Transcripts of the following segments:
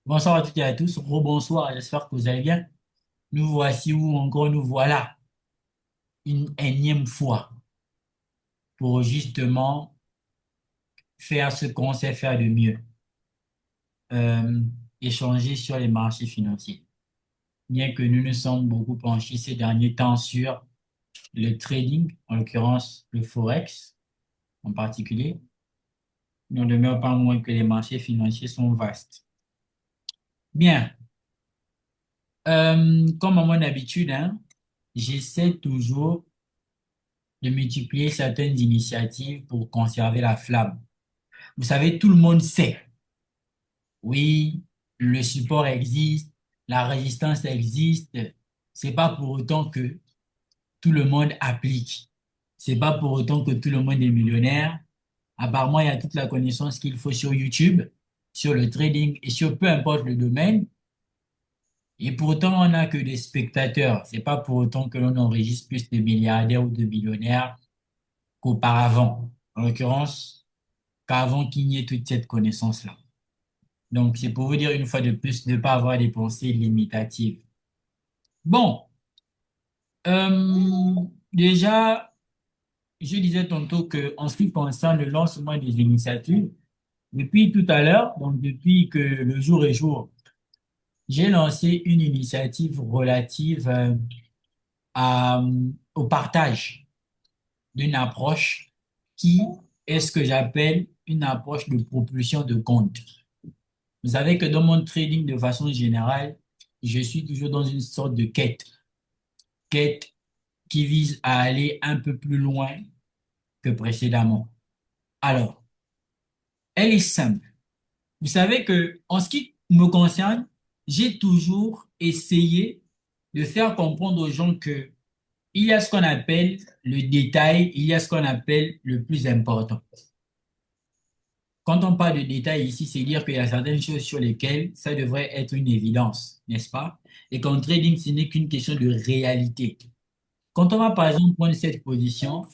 Bonsoir à toutes et à tous, rebonsoir, j'espère que vous allez bien. Nous voici ou encore nous voilà une énième fois pour justement faire ce qu'on sait faire de mieux, euh, échanger sur les marchés financiers. Bien que nous nous sommes beaucoup penchés ces derniers temps sur le trading, en l'occurrence le Forex en particulier, il n'en demeure pas moins que les marchés financiers sont vastes. Bien, comme à mon habitude, hein, j'essaie toujours de multiplier certaines initiatives pour conserver la flamme. Vous savez, tout le monde sait, oui, le support existe, la résistance existe. C'est pas pour autant que tout le monde applique. C'est pas pour autant que tout le monde est millionnaire. Apparemment, il y a toute la connaissance qu'il faut sur YouTube, sur le trading et sur peu importe le domaine. Et pourtant, on n'a que des spectateurs. C'est pas pour autant que l'on enregistre plus de milliardaires ou de millionnaires qu'auparavant. En l'occurrence, qu'avant qu'il n'y ait toute cette connaissance-là. Donc, c'est pour vous dire une fois de plus de ne pas avoir des pensées limitatives. Bon, euh, déjà, je disais tantôt que en ce qui concerne le lancement des initiatives, depuis tout à l'heure, donc depuis que le jour est jour, j'ai lancé une initiative relative au partage d'une approche qui est ce que j'appelle une approche de propulsion de compte. Vous savez que dans mon trading, de façon générale, je suis toujours dans une sorte de quête qui vise à aller un peu plus loin que précédemment. Alors, elle est simple. Vous savez que, en ce qui me concerne, j'ai toujours essayé de faire comprendre aux gens que il y a ce qu'on appelle le détail, il y a ce qu'on appelle le plus important. Quand on parle de détail ici, c'est dire qu'il y a certaines choses sur lesquelles ça devrait être une évidence, n'est-ce pas? Et qu'en trading, ce n'est qu'une question de réalité. Quand on va par exemple prendre cette position,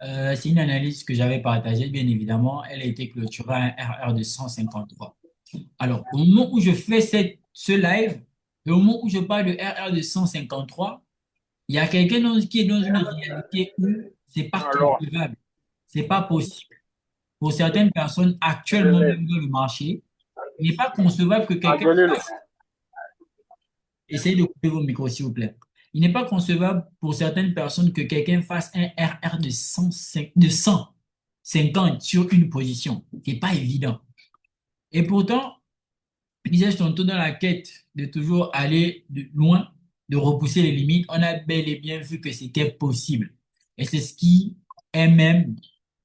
c'est une analyse que j'avais partagée, bien évidemment, elle a été clôturée à un RR de 153. Alors, au moment où je fais ce live, et au moment où je parle de RR de 153, il y a quelqu'un qui est dans une réalité où c'est pas Alors, concevable, c'est pas possible. Pour certaines personnes actuellement Adeline, même dans le marché, il n'est pas concevable que quelqu'un Adeline, fasse. Essayez de couper vos micros, s'il vous plaît. Il n'est pas concevable pour certaines personnes que quelqu'un fasse un RR de 105 de 150 sur une position. C'est pas évident. Et pourtant, je disais tantôt dans la quête de toujours aller loin, de repousser les limites, on a bel et bien vu que c'était possible. Et c'est ce qui est même,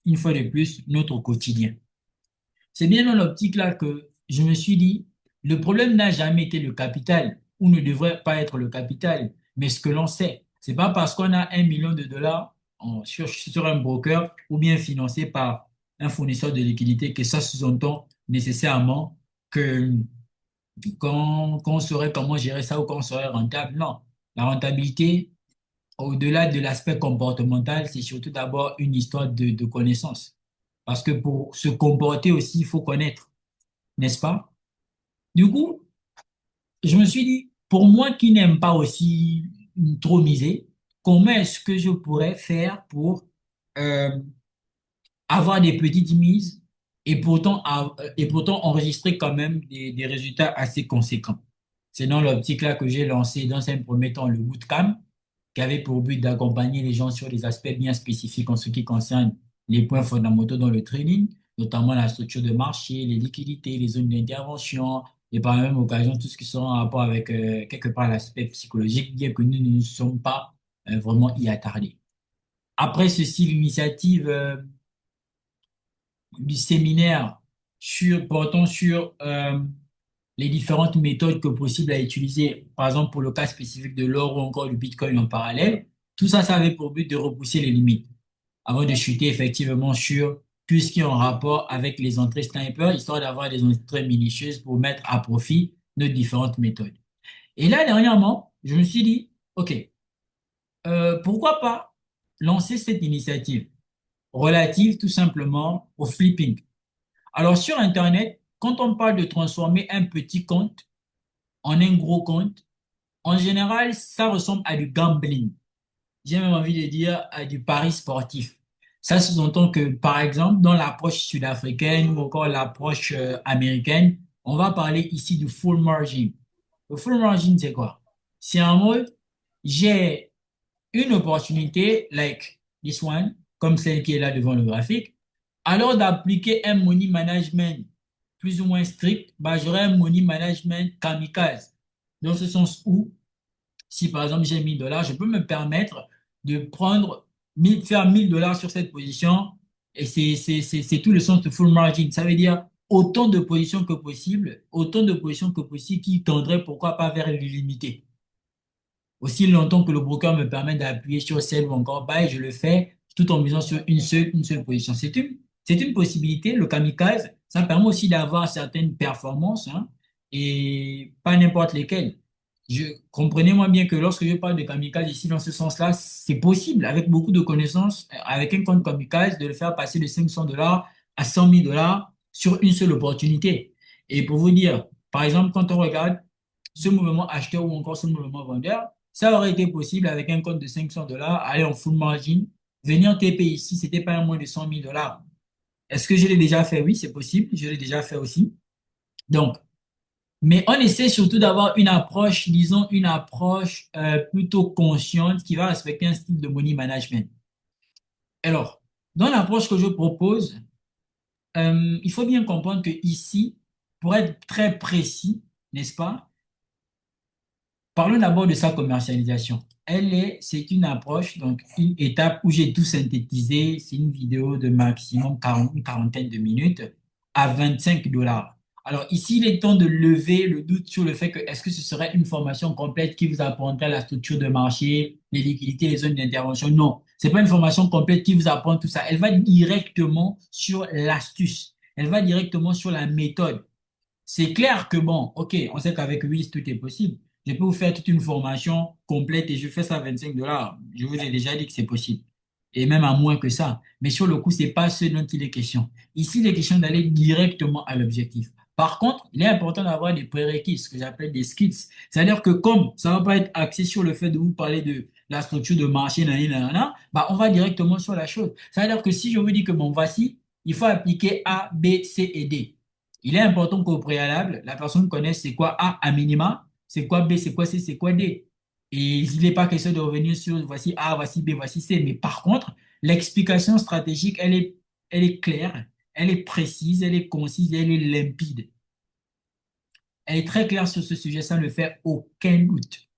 une fois de plus, notre quotidien. C'est bien dans l'optique là que je me suis dit, le problème n'a jamais été le capital, ou ne devrait pas être le capital, mais ce que l'on sait. C'est pas parce qu'on a 1 million de dollars sur un broker ou bien financé par un fournisseur de liquidité que ça sous-entend nécessairement que qu'on saurait comment gérer ça ou qu'on serait rentable. Non, la rentabilité, au-delà de l'aspect comportemental, c'est surtout d'abord une histoire de connaissance. Parce que pour se comporter aussi, il faut connaître, n'est-ce pas? Du coup, je me suis dit, pour moi qui n'aime pas aussi trop miser, comment est-ce que je pourrais faire pour euh, avoir des petites mises et pourtant enregistrer quand même des résultats assez conséquents? C'est dans l'optique là que j'ai lancé dans un premier temps le bootcamp, qui avait pour but d'accompagner les gens sur des aspects bien spécifiques en ce qui concerne les points fondamentaux dans le trading, notamment la structure de marché, les liquidités, les zones d'intervention, et par la même occasion tout ce qui sera en rapport avec quelque part l'aspect psychologique, bien que nous ne nous sommes pas vraiment y attardés. Après ceci, l'initiative du séminaire portant sur les différentes méthodes que possible à utiliser, par exemple pour le cas spécifique de l'or ou encore du Bitcoin en parallèle, tout ça, ça avait pour but de repousser les limites avant de chuter effectivement sur tout ce qui est en rapport avec les entrées sniper, histoire d'avoir des entrées minutieuses pour mettre à profit nos différentes méthodes. Et là, dernièrement, je me suis dit, OK, pourquoi pas lancer cette initiative relative tout simplement au flipping. Alors sur Internet, quand on parle de transformer un petit compte en un gros compte, en général, ça ressemble à du gambling. J'ai même envie de dire à du pari sportif. Ça sous-entend que, par exemple, dans l'approche sud-africaine ou encore l'approche américaine, on va parler ici du full margin. Le full margin, c'est quoi? C'est en mode, j'ai une opportunité, like this one, comme celle qui est là devant le graphique, alors d'appliquer un money management plus ou moins strict, bah, j'aurai un money management kamikaze. Dans ce sens où, si par exemple j'ai 1000 dollars, je peux me permettre de prendre faire 1000 dollars sur cette position et c'est tout le sens de full margin. Ça veut dire autant de positions que possible qui tendraient pourquoi pas vers l'illimité. Aussi longtemps que le broker me permet d'appuyer sur sell ou encore buy, je le fais tout en misant sur une seule position. C'est une possibilité. Le kamikaze, ça permet aussi d'avoir certaines performances, hein, et pas n'importe lesquelles. Comprenez-moi bien que lorsque je parle de kamikaze ici, dans ce sens-là, c'est possible avec beaucoup de connaissances, avec un compte kamikaze, de le faire passer de 500 dollars à 100 000 dollars sur une seule opportunité. Et pour vous dire, par exemple, quand on regarde ce mouvement acheteur ou encore ce mouvement vendeur, ça aurait été possible avec un compte de 500 dollars, aller en full margin, venir TP ici, c'était pas un moins de 100 000 dollars. Est-ce que je l'ai déjà fait? Oui, c'est possible. Je l'ai déjà fait aussi. Donc, mais on essaie surtout d'avoir une approche, disons, une approche plutôt consciente qui va respecter un style de money management. Alors, dans l'approche que je propose, il faut bien comprendre que ici, pour être très précis, n'est-ce pas? Parlons d'abord de sa commercialisation. C'est une approche, donc une étape où j'ai tout synthétisé. C'est une vidéo de maximum 40, une quarantaine de minutes à 25 dollars. Alors ici, il est temps de lever le doute sur le fait que est-ce que ce serait une formation complète qui vous apprendrait la structure de marché, les liquidités, les zones d'intervention? Non, c'est pas une formation complète qui vous apprend tout ça. Elle va directement sur l'astuce. Elle va directement sur la méthode. C'est clair que bon, ok, on sait qu'avec Wiz, tout est possible. Je peux vous faire toute une formation complète et je fais ça à 25 dollars. Je vous ai déjà dit que c'est possible. Et même à moins que ça. Mais sur le coup, c'est pas ce dont il est question. Ici, il est question d'aller directement à l'objectif. Par contre, il est important d'avoir des prérequis, ce que j'appelle des skills. C'est-à-dire que comme ça va pas être axé sur le fait de vous parler de la structure de marché, bah, on va directement sur la chose. C'est-à-dire que si je vous dis que bon, voici, il faut appliquer A, B, C et D. Il est important qu'au préalable, la personne connaisse c'est quoi A à minima, c'est quoi B, c'est quoi C, c'est quoi D. Et il n'est pas question de revenir sur voici A, voici B, voici C. Mais par contre, l'explication stratégique, elle est claire, elle est précise, elle est concise, elle est limpide. Elle est très claire sur ce sujet, ça ne fait aucun doute.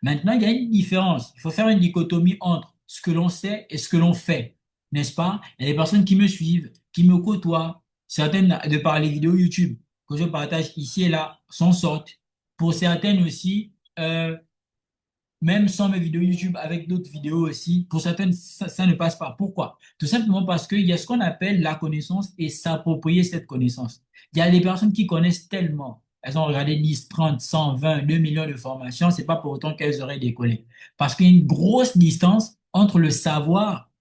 Maintenant, il y a une différence. Il faut faire une dichotomie entre ce que l'on sait et ce que l'on fait. N'est-ce pas? Il y a des personnes qui me suivent, qui me côtoient, certaines de par les vidéos YouTube que je partage ici et là, s'en sortent. Pour certaines aussi, même sans mes vidéos YouTube, avec d'autres vidéos aussi, pour certaines, ça ne passe pas. Pourquoi? Tout simplement parce qu'il y a ce qu'on appelle la connaissance et s'approprier cette connaissance. Il y a des personnes qui connaissent tellement. Elles ont regardé 10, 30, 100, 20, 2 millions de formations. C'est pas pour autant qu'elles auraient décollé. Parce qu'il y a une grosse distance entre le savoir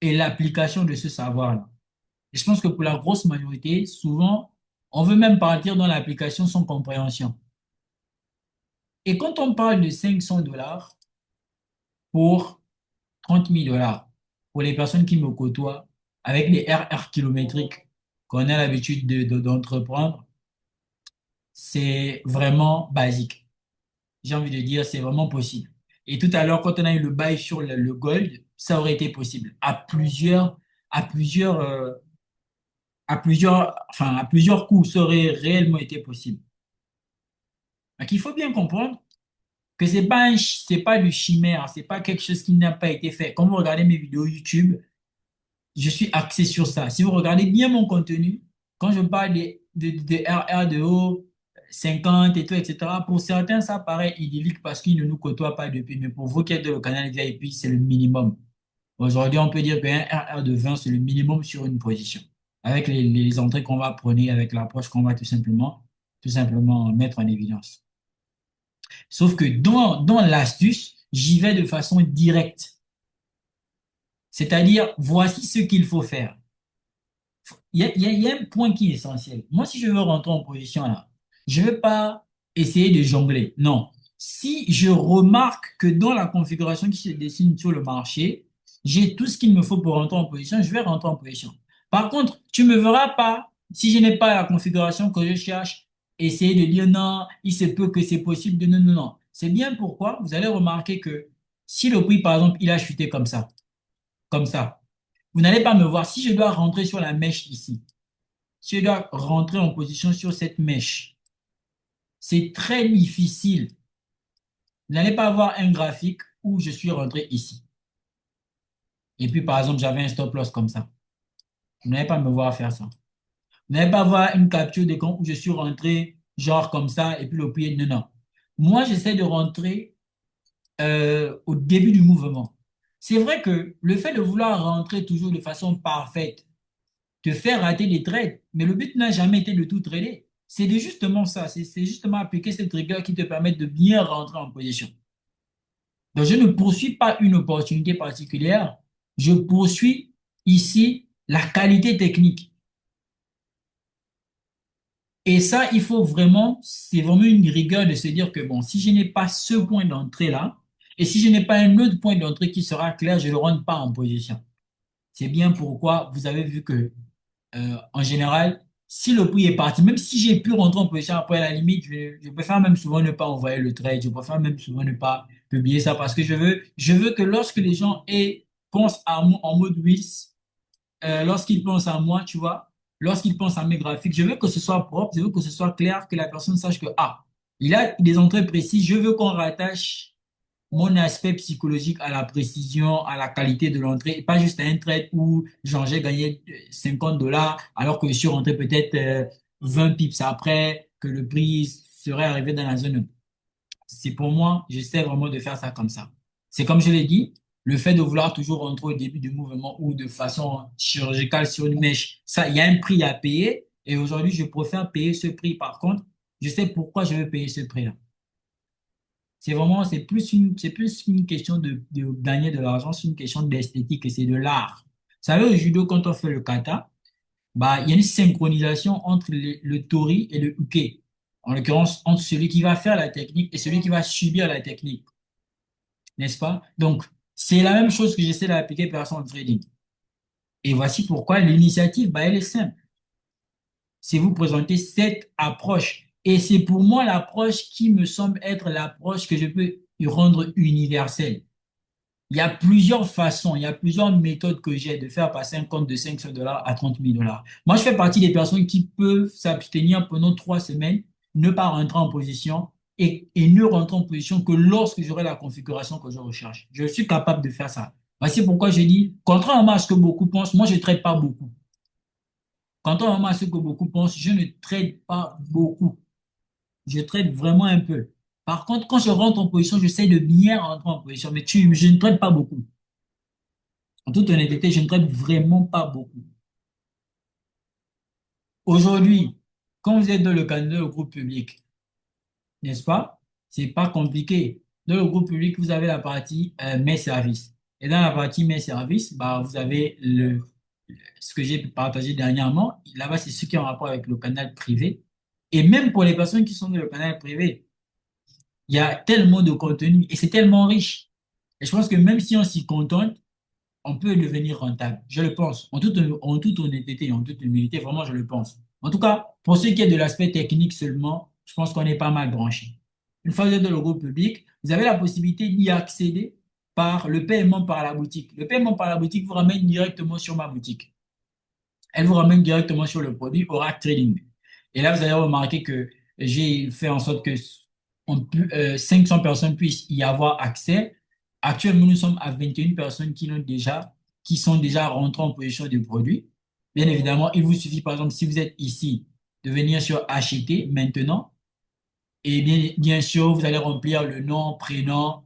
et l'application de ce savoir-là. Et je pense que pour la grosse majorité, souvent, on veut même partir dans l'application sans compréhension. Et quand on parle de 500 dollars, pour 30 000 dollars pour les personnes qui me côtoient avec les RR kilométriques qu'on a l'habitude d'entreprendre, c'est vraiment basique. J'ai envie de dire, c'est vraiment possible. Et tout à l'heure, quand on a eu le bail sur le gold, ça aurait été possible à plusieurs, à plusieurs coups, ça aurait réellement été possible. Donc, il faut bien comprendre que c'est pas du chimère, c'est pas quelque chose qui n'a pas été fait. Quand vous regardez mes vidéos YouTube, je suis axé sur ça. Si vous regardez bien mon contenu, quand je parle de RR de haut, 50 et tout, etc., pour certains, ça paraît idyllique parce qu'ils ne nous côtoient pas depuis. Mais pour vous qui êtes dans le canal VIP, c'est le minimum. Aujourd'hui, on peut dire qu'un RR de 20, c'est le minimum sur une position. Avec les entrées qu'on va prôner, avec l'approche qu'on va tout simplement mettre en évidence. Sauf que dans l'astuce, j'y vais de façon directe. C'est-à-dire, voici ce qu'il faut faire. Il y a un point qui est essentiel. Moi, si je veux rentrer en position là, je ne vais pas essayer de jongler. Non. Si je remarque que dans la configuration qui se dessine sur le marché, j'ai tout ce qu'il me faut pour rentrer en position, je vais rentrer en position. Par contre, tu ne me verras pas, si je n'ai pas la configuration que je cherche, essayer de dire non, il se peut que c'est possible de non, non, non. C'est bien pourquoi vous allez remarquer que si le prix, par exemple, il a chuté comme ça, vous n'allez pas me voir. Si je dois rentrer sur la mèche ici, si je dois rentrer en position sur cette mèche, c'est très difficile. Vous n'allez pas avoir un graphique où je suis rentré ici. Et puis, par exemple, j'avais un stop loss comme ça. Vous n'allez pas me voir faire ça. Vous n'allez pas avoir une capture d'écran où je suis rentré genre comme ça et puis le prix est... Non, non. Moi, j'essaie de rentrer au début du mouvement. C'est vrai que le fait de vouloir rentrer toujours de façon parfaite te faire rater des trades. Mais le but n'a jamais été de tout trader. C'est de justement ça. C'est justement appliquer cette rigueur qui te permet de bien rentrer en position. Donc, je ne poursuis pas une opportunité particulière. Je poursuis ici la qualité technique. Et ça, il faut vraiment, c'est vraiment une rigueur de se dire que bon, si je n'ai pas ce point d'entrée là, et si je n'ai pas un autre point d'entrée qui sera clair, je ne rentre pas en position. C'est bien pourquoi vous avez vu que en général, si le prix est parti, même si j'ai pu rentrer en position après, à la limite, je préfère même souvent ne pas envoyer le trade, je préfère même souvent ne pas publier ça parce que je veux que lorsque les gens pensent à moi en mode Wills, lorsqu'ils pensent à moi, tu vois, lorsqu'ils pensent à mes graphiques, je veux que ce soit propre, je veux que ce soit clair, que la personne sache que, ah, il a des entrées précises, je veux qu'on rattache mon aspect psychologique à la précision, à la qualité de l'entrée, et pas juste à un trade où genre j'ai gagné 50 dollars alors que je suis rentré peut-être 20 pips après que le prix serait arrivé dans la zone. C'est pour moi, j'essaie vraiment de faire ça comme ça. C'est comme je l'ai dit, le fait de vouloir toujours rentrer au début du mouvement ou de façon chirurgicale sur une mèche, ça, il y a un prix à payer et aujourd'hui, je préfère payer ce prix. Par contre, je sais pourquoi je veux payer ce prix-là. C'est vraiment, c'est plus une question de gagner de l'argent, c'est une question d'esthétique et c'est de l'art. Vous savez, au judo, quand on fait le kata, bah, il y a une synchronisation entre le tori et le uke. En l'occurrence, entre celui qui va faire la technique et celui qui va subir la technique, n'est-ce pas? Donc, c'est la même chose que j'essaie d'appliquer personne trading. Et voici pourquoi l'initiative, bah, elle est simple. C'est vous présenter cette approche. Et c'est pour moi l'approche qui me semble être l'approche que je peux rendre universelle. Il y a plusieurs façons, il y a plusieurs méthodes que j'ai de faire passer un compte de 500 dollars à 30 000 dollars. Moi, je fais partie des personnes qui peuvent s'abstenir pendant 3 semaines, ne pas rentrer en position et ne rentrer en position que lorsque j'aurai la configuration que je recherche. Je suis capable de faire ça. Voici pourquoi je dis, contrairement à ce que beaucoup pensent, moi, je ne traite pas beaucoup. Contrairement à ce que beaucoup pensent, je ne trade pas beaucoup. Je trade vraiment un peu. Par contre, quand je rentre en position, j'essaie de bien rentrer en position, mais je ne trade pas beaucoup. En toute honnêteté, je ne trade vraiment pas beaucoup. Aujourd'hui, quand vous êtes dans le canal au groupe public, n'est-ce pas? C'est pas compliqué. Dans le groupe public, vous avez la partie mes services. Et dans la partie mes services, bah, vous avez ce que j'ai partagé dernièrement. Là-bas, c'est ce qui est en rapport avec le canal privé. Et même pour les personnes qui sont dans le canal privé, il y a tellement de contenu et c'est tellement riche. Et je pense que même si on s'y contente, on peut devenir rentable. Je le pense. En toute honnêteté, en toute humilité, vraiment, je le pense. En tout cas, pour ce qui est de l'aspect technique seulement, je pense qu'on est pas mal branché. Une fois que vous êtes dans le groupe public, vous avez la possibilité d'y accéder par le paiement par la boutique. Le paiement par la boutique vous ramène directement sur ma boutique. Elle vous ramène directement sur le produit Oracle Trading. Et là, vous allez remarquer que j'ai fait en sorte que 500 personnes puissent y avoir accès. Actuellement, nous sommes à 21 personnes qui sont déjà rentrées en position de produit. Bien évidemment, il vous suffit, par exemple, si vous êtes ici, de venir sur acheter maintenant. Et bien sûr, vous allez remplir le euh, nom, prénom,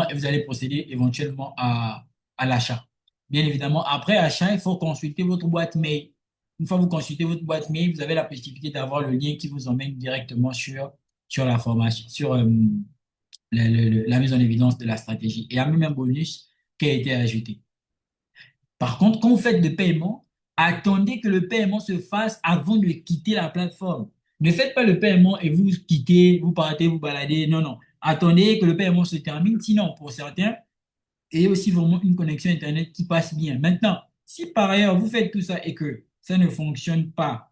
et vous allez procéder éventuellement à l'achat. Bien évidemment, après achat, il faut consulter votre boîte mail. Une fois que vous consultez votre boîte mail, vous avez la possibilité d'avoir le lien qui vous emmène directement sur la formation, sur la mise en évidence de la stratégie. Et il y a même un bonus qui a été ajouté. Par contre, quand vous faites le paiement, attendez que le paiement se fasse avant de quitter la plateforme. Ne faites pas le paiement et vous quittez, vous partez, vous baladez. Non, non. Attendez que le paiement se termine. Sinon, pour certains, et aussi vraiment une connexion Internet qui passe bien. Maintenant, si par ailleurs vous faites tout ça et que ça ne fonctionne pas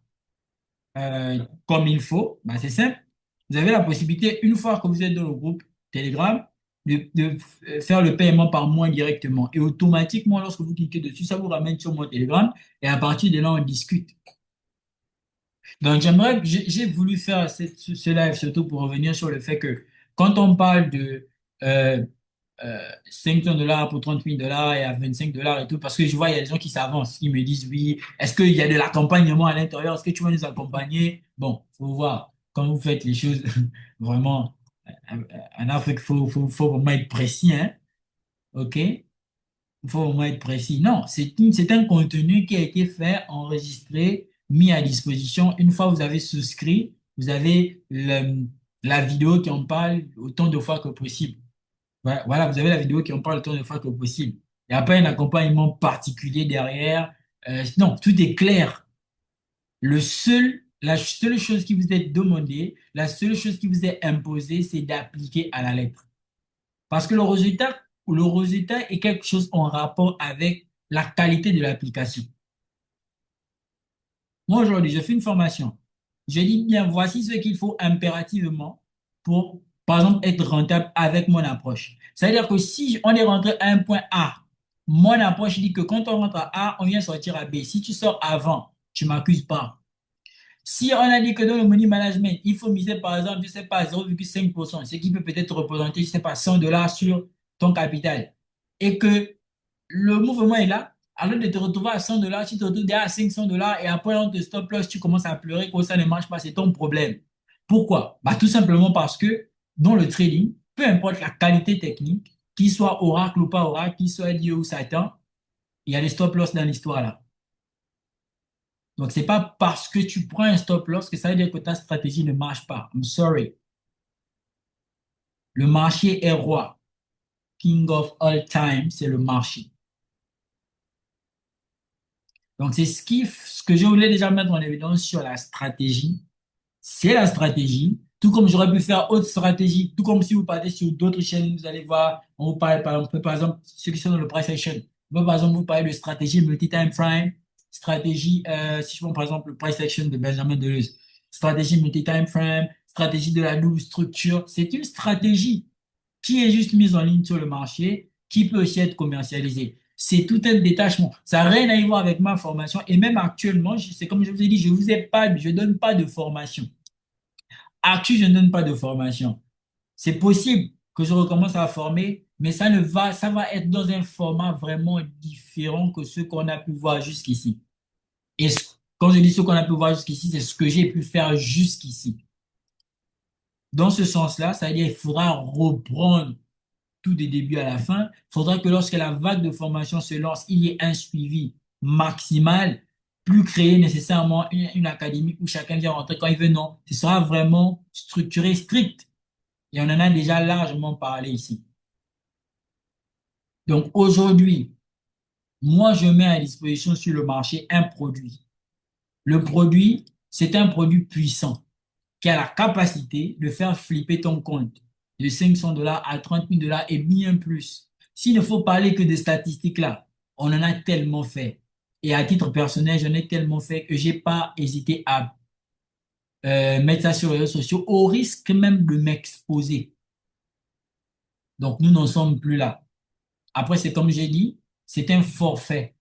comme il faut, bah, c'est simple. Vous avez la possibilité, une fois que vous êtes dans le groupe Telegram, de faire le paiement par moi directement. Et automatiquement, lorsque vous cliquez dessus, ça vous ramène sur mon Telegram. Et à partir de là, on discute. Donc, j'ai voulu faire ce live surtout pour revenir sur le fait que quand on parle de euh, 500 dollars pour 30 000 $ et à 25 $ et tout, parce que je vois, il y a des gens qui s'avancent, qui me disent oui, est-ce qu'il y a de l'accompagnement à l'intérieur? Est-ce que tu vas nous accompagner? Bon, faut voir. Quand vous faites les choses vraiment en Afrique, faut vraiment être précis, hein? OK? Il faut vraiment être précis. Non, c'est un contenu qui a été fait, enregistré, mis à disposition. Une fois que vous avez souscrit, vous avez la vidéo qui en parle autant de fois que possible. Voilà, vous avez la vidéo qui en parle autant de fois que possible. Il n'y a pas un accompagnement particulier derrière. Non, tout est clair. La seule chose qui vous est demandée, la seule chose qui vous est imposée, c'est d'appliquer à la lettre. Parce que le résultat est quelque chose en rapport avec la qualité de l'application. Moi, aujourd'hui, je fais une formation. Je dis bien, voici ce qu'il faut impérativement pour, par exemple, être rentable avec mon approche. C'est-à-dire que si on est rentré à un point A, mon approche dit que quand on rentre à A, on vient sortir à B. Si tu sors avant, tu m'accuses pas. Si on a dit que dans le money management, il faut miser par exemple, je sais pas, 0,5%, ce qui peut peut-être représenter, je sais pas, 100 $ sur ton capital, et que le mouvement est là, alors de te retrouver à 100 $, tu te retrouves déjà à 500 $ et après on te stop loss, tu commences à pleurer que ça ne marche pas, c'est ton problème. Pourquoi? Bah, tout simplement parce que dans le trading, peu importe la qualité technique, qu'il soit oracle ou pas oracle, qu'il soit Dieu ou Satan, il y a des stop loss dans l'histoire là. Donc, c'est pas parce que tu prends un stop loss que ça veut dire que ta stratégie ne marche pas. I'm sorry. Le marché est roi. King of all time, c'est le marché. Donc, c'est ce que je voulais déjà mettre en évidence sur la stratégie. C'est la stratégie. Tout comme j'aurais pu faire autre stratégie, tout comme si vous partez sur d'autres chaînes, vous allez voir, on vous parle par exemple, ceux qui sont dans le price action. On va par exemple vous parler de stratégie multi-time frame, stratégie, si je prends par exemple le price action de Benjamin Deleuze, stratégie multi-time frame, stratégie de la double structure. C'est une stratégie qui est juste mise en ligne sur le marché, qui peut aussi être commercialisée. C'est tout un détachement. Ça n'a rien à y voir avec ma formation. Et même actuellement, c'est comme je vous ai dit, je ne donne pas de formation. Actuellement, je ne donne pas de formation. C'est possible que je recommence à former, mais ça va être dans un format vraiment différent que ce qu'on a pu voir jusqu'ici. Et quand je dis ce qu'on a pu voir jusqu'ici, c'est ce que j'ai pu faire jusqu'ici. Dans ce sens-là, ça veut dire qu'il faudra reprendre tout des débuts à la fin. Il faudra que lorsque la vague de formation se lance, il y ait un suivi maximal, plus créer nécessairement une académie où chacun vient rentrer quand il veut. Non, ce sera vraiment structuré, strict. Et on en a déjà largement parlé ici. Donc aujourd'hui, moi, je mets à disposition sur le marché un produit. Le produit, c'est un produit puissant qui a la capacité de faire flipper ton compte de 500 $ à 30 000 $ et bien plus. S'il ne faut parler que des statistiques là, on en a tellement fait. Et à titre personnel, j'en ai tellement fait que j'ai pas hésité à mettre ça sur les réseaux sociaux au risque même de m'exposer. Donc nous n'en sommes plus là. Après, c'est comme j'ai dit, c'est un forfait.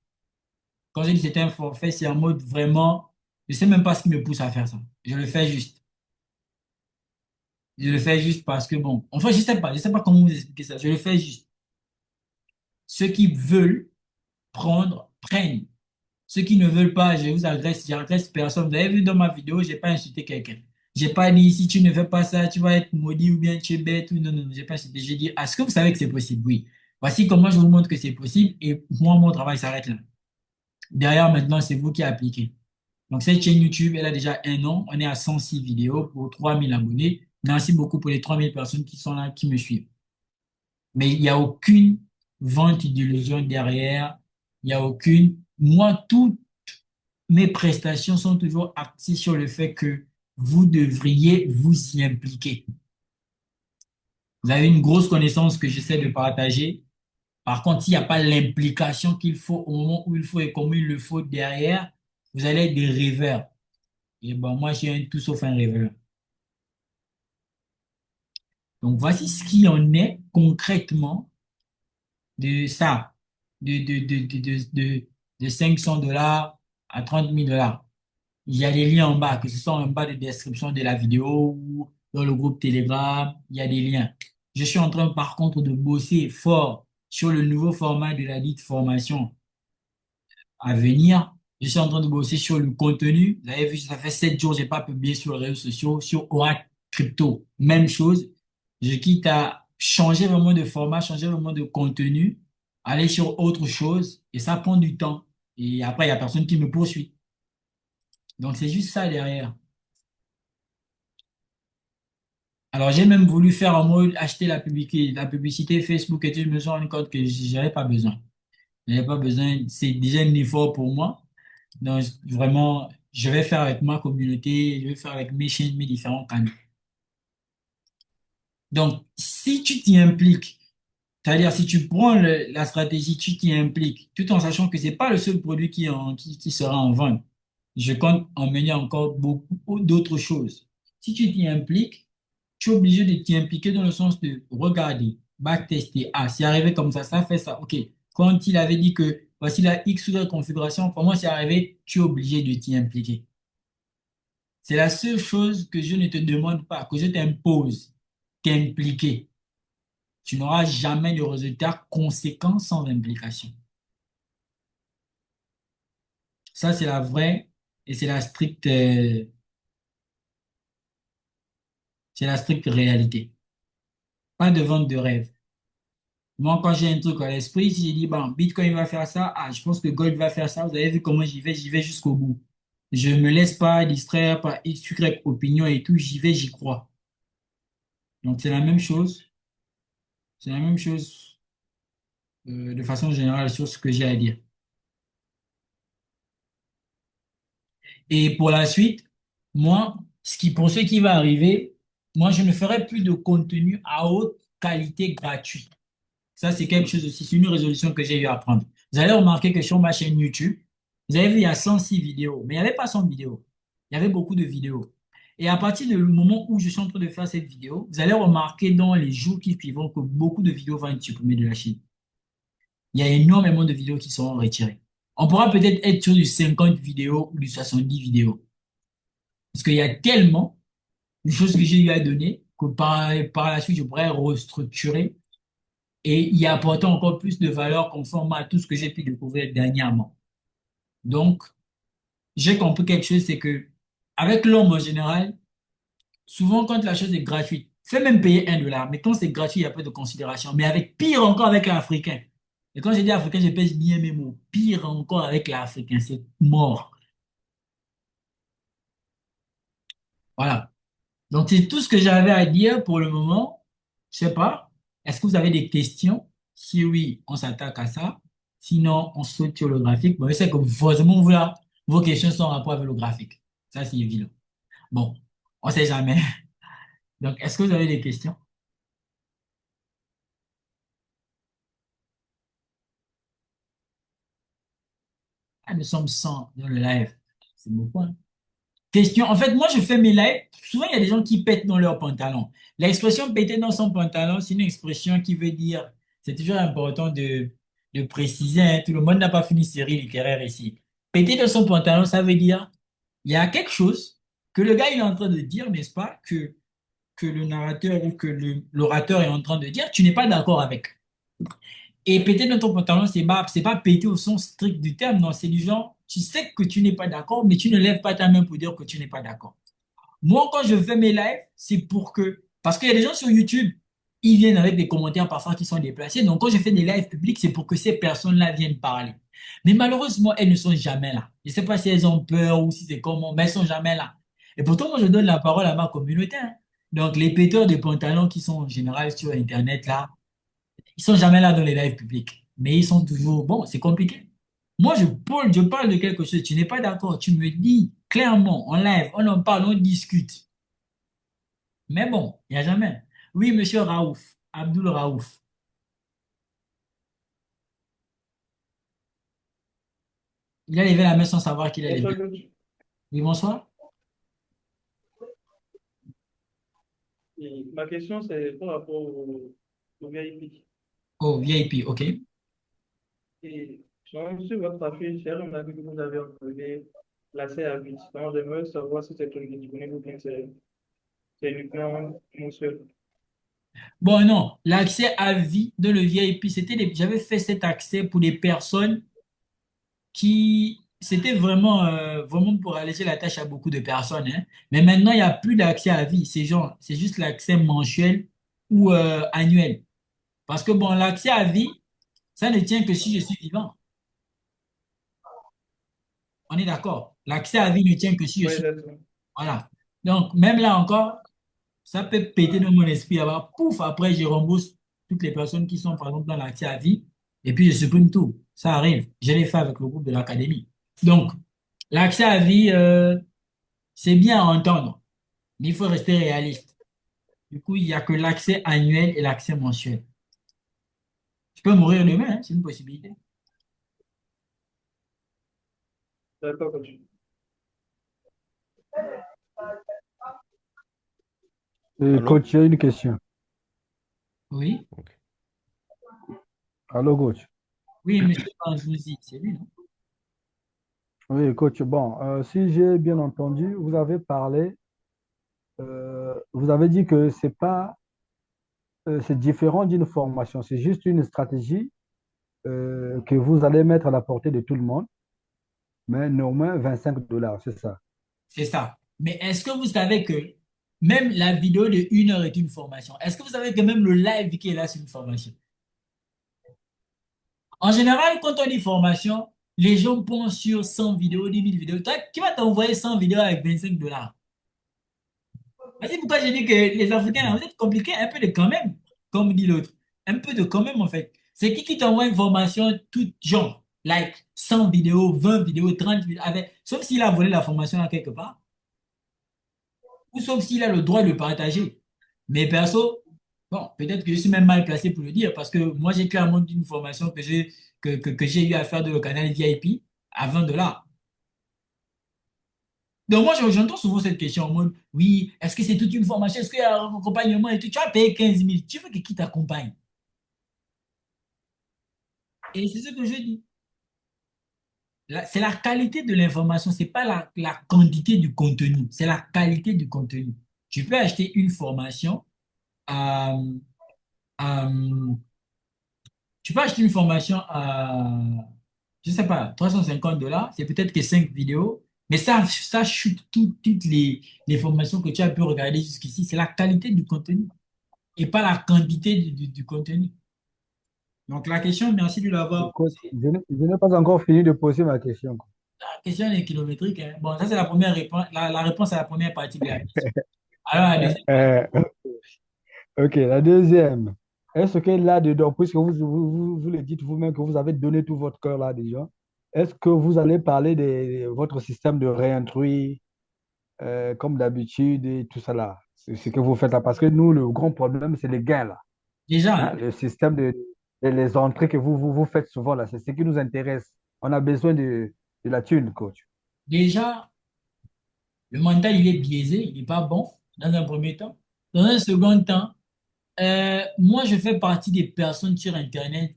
Quand j'ai dit c'est un forfait, c'est en mode vraiment, je sais même pas ce qui me pousse à faire ça. Je le fais juste. Je le fais juste parce que bon, enfin, je sais pas comment vous expliquer ça. Je le fais juste. Ceux qui veulent prendre, prennent. Ceux qui ne veulent pas, je vous agresse, j'agresse personne. Vous avez vu dans ma vidéo, j'ai pas insulté quelqu'un. J'ai pas dit si tu ne fais pas ça, tu vas être maudit ou bien tu es bête ou non, non, non, j'ai pas insulté. J'ai dit, est-ce que vous savez que c'est possible? Oui. Voici comment je vous montre que c'est possible et moi, mon travail s'arrête là. Derrière, maintenant, c'est vous qui appliquez. Donc, cette chaîne YouTube, elle a déjà 1 an. On est à 106 vidéos pour 3000 abonnés. Merci beaucoup pour les 3000 personnes qui sont là, qui me suivent. Mais il n'y a aucune vente d'illusion derrière. Il n'y a aucune. Moi, toutes mes prestations sont toujours axées sur le fait que vous devriez vous y impliquer. Vous avez une grosse connaissance que j'essaie de partager. Par contre, s'il n'y a pas l'implication qu'il faut au moment où il faut et comme il le faut derrière, vous allez être des rêveurs. Et bon, moi, je suis tout sauf un rêveur. Donc, voici ce qui en est concrètement de ça, de 500 dollars à 30 000 dollars. Il y a des liens en bas, que ce soit en bas de description de la vidéo ou dans le groupe Telegram, il y a des liens. Je suis en train, par contre, de bosser fort sur le nouveau format de la dite formation à venir. Je suis en train de bosser sur le contenu. Vous avez vu, ça fait 7 jours, j'ai pas publié sur les réseaux sociaux, sur Oracle Crypto. Même chose. Je quitte à changer vraiment de format, changer vraiment de contenu, aller sur autre chose, et ça prend du temps. Et après, il y a personne qui me poursuit. Donc, c'est juste ça derrière. Alors, j'ai même voulu faire en mode acheter la publicité Facebook et tout. Je me suis rendu compte que j'avais pas besoin. J'avais pas besoin. C'est déjà un effort pour moi. Donc, vraiment, je vais faire avec ma communauté, je vais faire avec mes chaînes, mes différents canaux. Donc, si tu t'y impliques, c'est-à-dire si tu prends la stratégie, tu t'y impliques, tout en sachant que c'est pas le seul produit qui sera en vente. Je compte emmener encore beaucoup d'autres choses. Si tu t'y impliques, tu es obligé de t'y impliquer dans le sens de regarder, backtester. Ah, c'est arrivé comme ça fait ça. OK. Quand il avait dit que voici la X ou Y configuration, comment c'est arrivé, tu es obligé de t'y impliquer. C'est la seule chose que je ne te demande pas, que je t'impose, t'impliquer. Tu n'auras jamais de résultats conséquents sans implication. Ça, c'est la vraie et c'est la stricte réalité. Pas de vente de rêve. Moi, quand j'ai un truc à l'esprit, si j'ai dit, bon, Bitcoin va faire ça, ah, je pense que Gold va faire ça, vous avez vu comment j'y vais jusqu'au bout. Je ne me laisse pas distraire par X, Y opinion et tout, j'y vais, j'y crois. Donc, c'est la même chose de façon générale sur ce que j'ai à dire. Et pour la suite, moi, pour ce qui va arriver, moi, je ne ferai plus de contenu à haute qualité gratuit. Ça, c'est quelque chose aussi, c'est une résolution que j'ai eu à prendre. Vous allez remarquer que sur ma chaîne YouTube, vous avez vu, il y a 106 vidéos, mais il n'y avait pas 100 vidéos. Il y avait beaucoup de vidéos. Et à partir du moment où je suis en train de faire cette vidéo, vous allez remarquer dans les jours qui suivront que beaucoup de vidéos vont être supprimées de la chaîne. Il y a énormément de vidéos qui seront retirées. On pourra peut-être être sur du 50 vidéos ou du 70 vidéos. Parce qu'il y a tellement de choses que j'ai eu à donner que par la suite, je pourrais restructurer et y apporter encore plus de valeur conforme à tout ce que j'ai pu découvrir dernièrement. Donc, j'ai compris quelque chose, c'est que avec l'homme en général, souvent quand la chose est gratuite, fais même payer 1 dollar, mais quand c'est gratuit, il n'y a pas de considération. Mais avec pire encore avec l'Africain. Et quand je dis Africain, je pèse bien mes mots. Pire encore avec l'Africain, c'est mort. Voilà. Donc, c'est tout ce que j'avais à dire pour le moment. Je sais pas. Est-ce que vous avez des questions? Si oui, on s'attaque à ça. Sinon, on saute sur le graphique. Bon, je sais que forcément, vous là, vos questions sont en rapport avec le graphique. Ça, c'est évident. Bon, on sait jamais. Donc, est-ce que vous avez des questions? Ah, nous sommes 100 dans le live. C'est beaucoup, hein? Question. En fait, moi, je fais mes lives. Souvent, il y a des gens qui pètent dans leur pantalon. L'expression péter dans son pantalon, c'est une expression qui veut dire, c'est toujours important de préciser, hein, tout le monde n'a pas fini série littéraire ici. Péter dans son pantalon, ça veut dire, il y a quelque chose que le gars il est en train de dire, n'est-ce pas, que le narrateur ou que l'orateur est en train de dire, tu n'es pas d'accord avec. Et péter dans ton pantalon, c'est pas péter au sens strict du terme, non, c'est du genre, tu sais que tu n'es pas d'accord, mais tu ne lèves pas ta main pour dire que tu n'es pas d'accord. Moi, quand je fais mes lives, c'est pour que, parce qu'il y a des gens sur YouTube, ils viennent avec des commentaires parfois qui sont déplacés. Donc, quand je fais des lives publics, c'est pour que ces personnes-là viennent parler. Mais malheureusement, elles ne sont jamais là. Je ne sais pas si elles ont peur ou si c'est comment, mais elles sont jamais là. Et pourtant, moi, je donne la parole à ma communauté, hein. Donc, les péteurs de pantalons qui sont en général sur Internet, là, ils sont jamais là dans les lives publics. Mais ils sont toujours, bon, c'est compliqué. Moi, je parle de quelque chose. Tu n'es pas d'accord. Tu me dis clairement, en live, on en parle, on discute. Mais bon, il n'y a jamais. Oui, monsieur Raouf, Abdul Raouf. Il a levé la main sans savoir qu'il a levé. Bonsoir, coach. Oui, bonsoir. Et ma question, c'est par rapport au VIP. Oh, VIP, OK. Et sur votre affiche, j'ai remarqué que vous avez enlevé l'accès à vie. Donc, j'aimerais savoir si c'est toujours disponible ou bien c'est uniquement mensuel. Bon, non, l'accès à vie de le VIP, j'avais fait cet accès pour des personnes c'était vraiment pour alléger la tâche à beaucoup de personnes, hein. Mais maintenant, il n'y a plus d'accès à vie. C'est juste l'accès mensuel ou annuel. Parce que bon, l'accès à vie, ça ne tient que si je suis vivant. On est d'accord. L'accès à vie ne tient que si je Oui, suis. exactement. Voilà. Donc, même là encore, ça peut péter dans mon esprit. Alors, pouf, après, je rembourse toutes les personnes qui sont, par exemple, dans l'accès à vie. Et puis, je supprime tout. Ça arrive. Je l'ai fait avec le groupe de l'académie. Donc, l'accès à vie, c'est bien à entendre, mais il faut rester réaliste. Du coup, il n'y a que l'accès annuel et l'accès mensuel. Je peux mourir demain, hein, c'est une possibilité. D'accord, coach. Coach, Allô? j'ai une question. Oui, Ok. Allô, coach. oui, monsieur Banzouzi, c'est lui, non? Oui, coach. Bon, si j'ai bien entendu, vous avez parlé, vous avez dit que c'est différent d'une formation. C'est juste une stratégie que vous allez mettre à la portée de tout le monde, mais néanmoins 25 $, c'est ça. C'est ça. Mais est-ce que vous savez que même la vidéo de 1 heure est une formation? Est-ce que vous savez que même le live qui est là, c'est une formation? En général, quand on dit formation, les gens pensent sur 100 vidéos, 10 000 vidéos. Toi, qui va t'envoyer 100 vidéos avec 25 $? Voici pourquoi j'ai dit que les Africains, là, vous êtes compliqués, un peu de quand même, comme dit l'autre. Un peu de quand même, en fait. C'est qui t'envoie une formation toute genre, like 100 vidéos, 20 vidéos, 30 vidéos, sauf s'il a volé la formation là quelque part, ou sauf s'il a le droit de le partager. Mais perso, bon, peut-être que je suis même mal placé pour le dire, parce que moi, j'ai clairement dit une formation que j'ai eu à faire de le canal VIP à 20 $. Donc moi, j'entends souvent cette question en mode, oui, est-ce que c'est toute une formation? Est-ce qu'il y a un accompagnement et tout? Tu vas payer 15 000. Tu veux que qui t'accompagne? Et c'est ce que je dis. C'est la qualité de l'information, c'est pas la quantité du contenu, c'est la qualité du contenu. Tu peux acheter une formation à, à- tu peux acheter une formation à, je sais pas, 350 $, c'est peut-être que 5 vidéos, mais ça chute toutes les formations que tu as pu regarder jusqu'ici. C'est la qualité du contenu et pas la quantité du contenu. Donc la question, merci de l'avoir Coach, posée. je n'ai pas encore fini de poser ma question, quoi. La question est kilométrique, hein. Bon, ça c'est la première réponse, la réponse à la première partie de la question. Alors la deuxième partie. Euh, ok, la deuxième. Est-ce que là-dedans, puisque vous le dites vous-même que vous avez donné tout votre cœur là déjà, est-ce que vous allez parler de votre système de réintroit comme d'habitude et tout ça là? C'est ce que vous faites là. Parce que nous, le grand problème, c'est les gains là. Déjà, Hein, hein, le système les entrées que vous faites souvent là, c'est ce qui nous intéresse. On a besoin de la thune, coach. déjà, le mental il est biaisé, il n'est pas bon dans un premier temps. Dans un second temps, moi, je fais partie des personnes sur Internet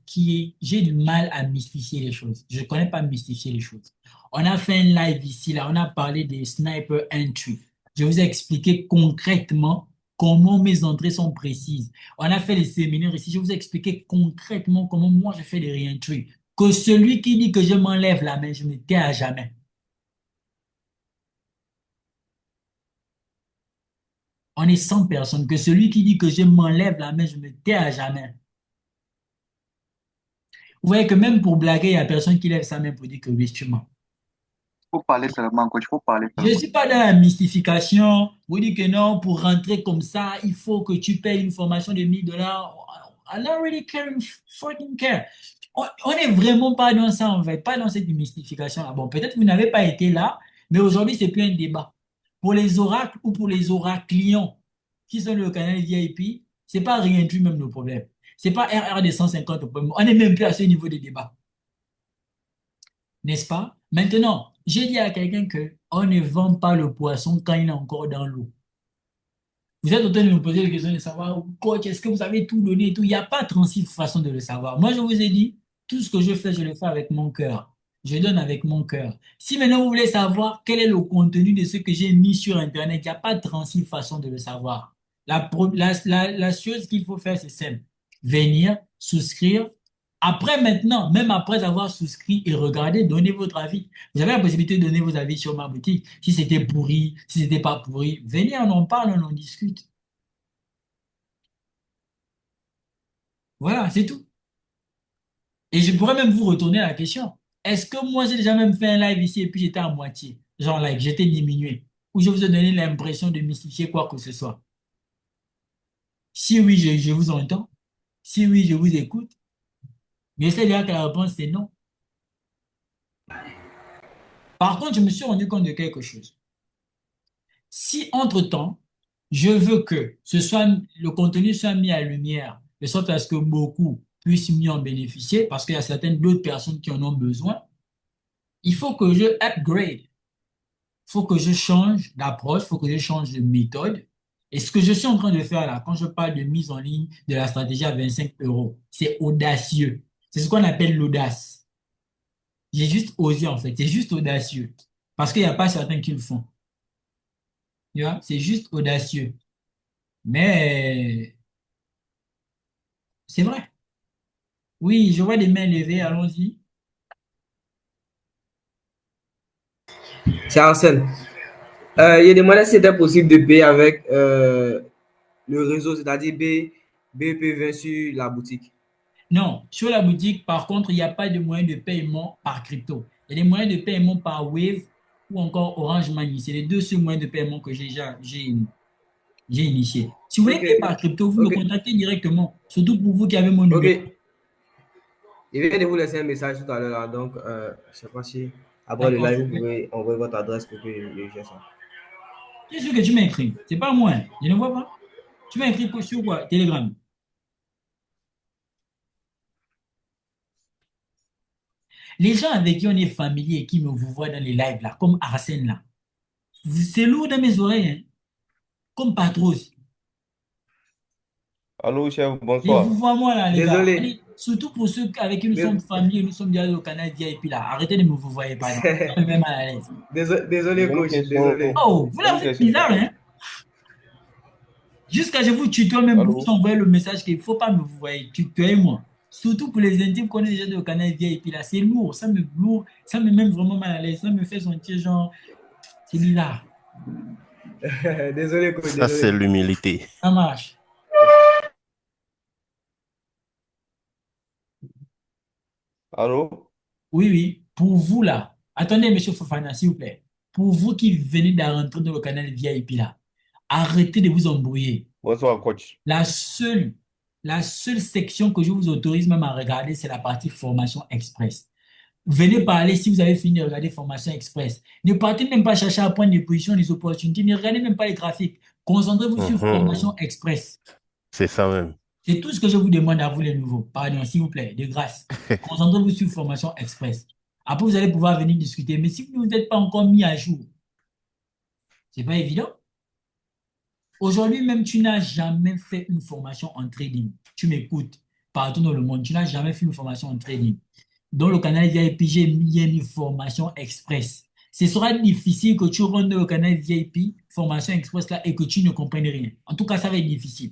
j'ai du mal à mystifier les choses. Je ne connais pas mystifier les choses. On a fait un live ici, là, on a parlé des sniper entry. Je vous ai expliqué concrètement comment mes entrées sont précises. On a fait les séminaires ici, je vous ai expliqué concrètement comment moi je fais les re-entry. Que celui qui dit que je m'enlève la main, je me tais à jamais. On est 100 personnes. Que celui qui dit que je m'enlève la main, je me tais à jamais. Vous voyez que même pour blaguer, il n'y a personne qui lève sa main pour dire que oui, tu mens. Faut parler seulement, coach, faut parler Je ne seulement. suis pas dans la mystification. Vous dites que non, pour rentrer comme ça, il faut que tu payes une formation de 1 000 $. I don't really care, fucking care. On n'est vraiment pas dans ça, en fait, pas dans cette mystification-là. Bon, peut-être que vous n'avez pas été là, mais aujourd'hui, c'est plus un débat. Pour les oracles ou pour les oraclions qui sont le canal VIP, c'est pas rien du même le problème. C'est pas RR de 150 le problème. On n'est même plus à ce niveau de débat, n'est-ce pas? Maintenant, j'ai dit à quelqu'un que on ne vend pas le poisson quand il est encore dans l'eau. Vous êtes en train de me poser la question de savoir, coach, est-ce que vous avez tout donné et tout? Il n'y a pas 36 façons de le savoir. Moi, je vous ai dit, tout ce que je le fais avec mon cœur. Je donne avec mon cœur. Si maintenant vous voulez savoir quel est le contenu de ce que j'ai mis sur Internet, il n'y a pas 36 façons de le savoir. La chose qu'il faut faire, c'est simple. Venir, souscrire. Après, maintenant, même après avoir souscrit et regardé, donnez votre avis. Vous avez la possibilité de donner vos avis sur ma boutique. Si c'était pourri, si c'était pas pourri, venez, on en parle, on en discute. Voilà, c'est tout. Et je pourrais même vous retourner la question. Est-ce que moi, j'ai déjà même fait un live ici et puis j'étais à moitié? Genre, like, j'étais diminué. Ou je vous ai donné l'impression de mystifier quoi que ce soit. Si oui, je vous entends. Si oui, je vous écoute. Mais c'est là que la réponse, c'est non. Par contre, je me suis rendu compte de quelque chose. Si entre-temps, je veux que le contenu soit mis à lumière, de sorte à ce que beaucoup puissent mieux en bénéficier, parce qu'il y a certaines d'autres personnes qui en ont besoin, il faut que je upgrade. Il faut que je change d'approche, il faut que je change de méthode. Et ce que je suis en train de faire là, quand je parle de mise en ligne de la stratégie à 25 euros, c'est audacieux. C'est ce qu'on appelle l'audace. J'ai juste osé en fait, c'est juste audacieux. Parce qu'il n'y a pas certains qui le font. Tu vois, c'est juste audacieux. Mais c'est vrai. Oui, je vois des mains levées, allons-y. C'est Arsène. Il demandait si c'était possible de payer avec le réseau, c'est-à-dire BP20 sur la boutique. Non, sur la boutique, par contre, il n'y a pas de moyen de paiement par crypto. Il y a des moyens de paiement par Wave ou encore Orange Money. C'est les deux seuls moyens de paiement que j'ai initiés. Si vous voulez Ok, payer par crypto, vous me ok, contactez directement. Surtout pour vous qui avez mon numéro. ok. Je viens de vous laisser un message tout à l'heure, là, donc je ne sais pas si après le D'accord. live, vous pouvez envoyer votre adresse pour que je gère ça. C'est sûr que tu m'as écrit. C'est pas moi, hein. Je ne vois pas. Tu m'as écrit sur quoi? Telegram. Les gens avec qui on est familier et qui me vous voient dans les lives là, comme Arsène là, c'est lourd dans mes oreilles, hein. Comme Patros. Allô, chef, Et vous bonsoir. voyez moi là, les gars. Désolé. Allez, surtout pour ceux avec qui nous sommes Dés- familiers, nous sommes déjà au canal VIP là. Arrêtez de me vous voyez pas, non. Ça me met mal à l'aise. Désolé, J'ai une coach, question. désolé. Oh, vous J'ai là, une vous êtes question. bizarre, hein? Jusqu'à je vous tutoie même pour vous Allô? envoyer le message qu'il ne faut pas me vous voyez. Tutoyez-moi. Surtout pour les intimes qu'on est déjà au canal VIP là. C'est lourd. Ça me met vraiment mal à l'aise. Ça me fait sentir genre, c'est bizarre. Désolé, coach, Ça, c'est désolé. l'humilité. Ça marche. Allô? Oui, oui. Pour vous là, attendez, monsieur Fofana, s'il vous plaît. Pour vous qui venez de rentrer dans le canal VIP là, arrêtez de vous embrouiller. Bonsoir, coach. La seule, la seule section que je vous autorise même à regarder, c'est la partie formation express. Venez parler si vous avez fini de regarder formation express. Ne partez même pas chercher à prendre des positions, des opportunités. Ne regardez même pas les trafics. Concentrez-vous sur Mhm. formation express. C'est ça même. C'est tout ce que je vous demande à vous les nouveaux. Pardon, s'il vous plaît, de grâce. Concentrez-vous sur formation express. Après, vous allez pouvoir venir discuter. Mais si vous n'êtes pas encore mis à jour, c'est pas évident. Aujourd'hui même, tu n'as jamais fait une formation en trading. Tu m'écoutes partout dans le monde. Tu n'as jamais fait une formation en trading. Dans le canal VIP, j'ai mis une formation express. Ce sera difficile que tu rentres dans le canal VIP, formation express là, et que tu ne comprennes rien. En tout cas, ça va être difficile.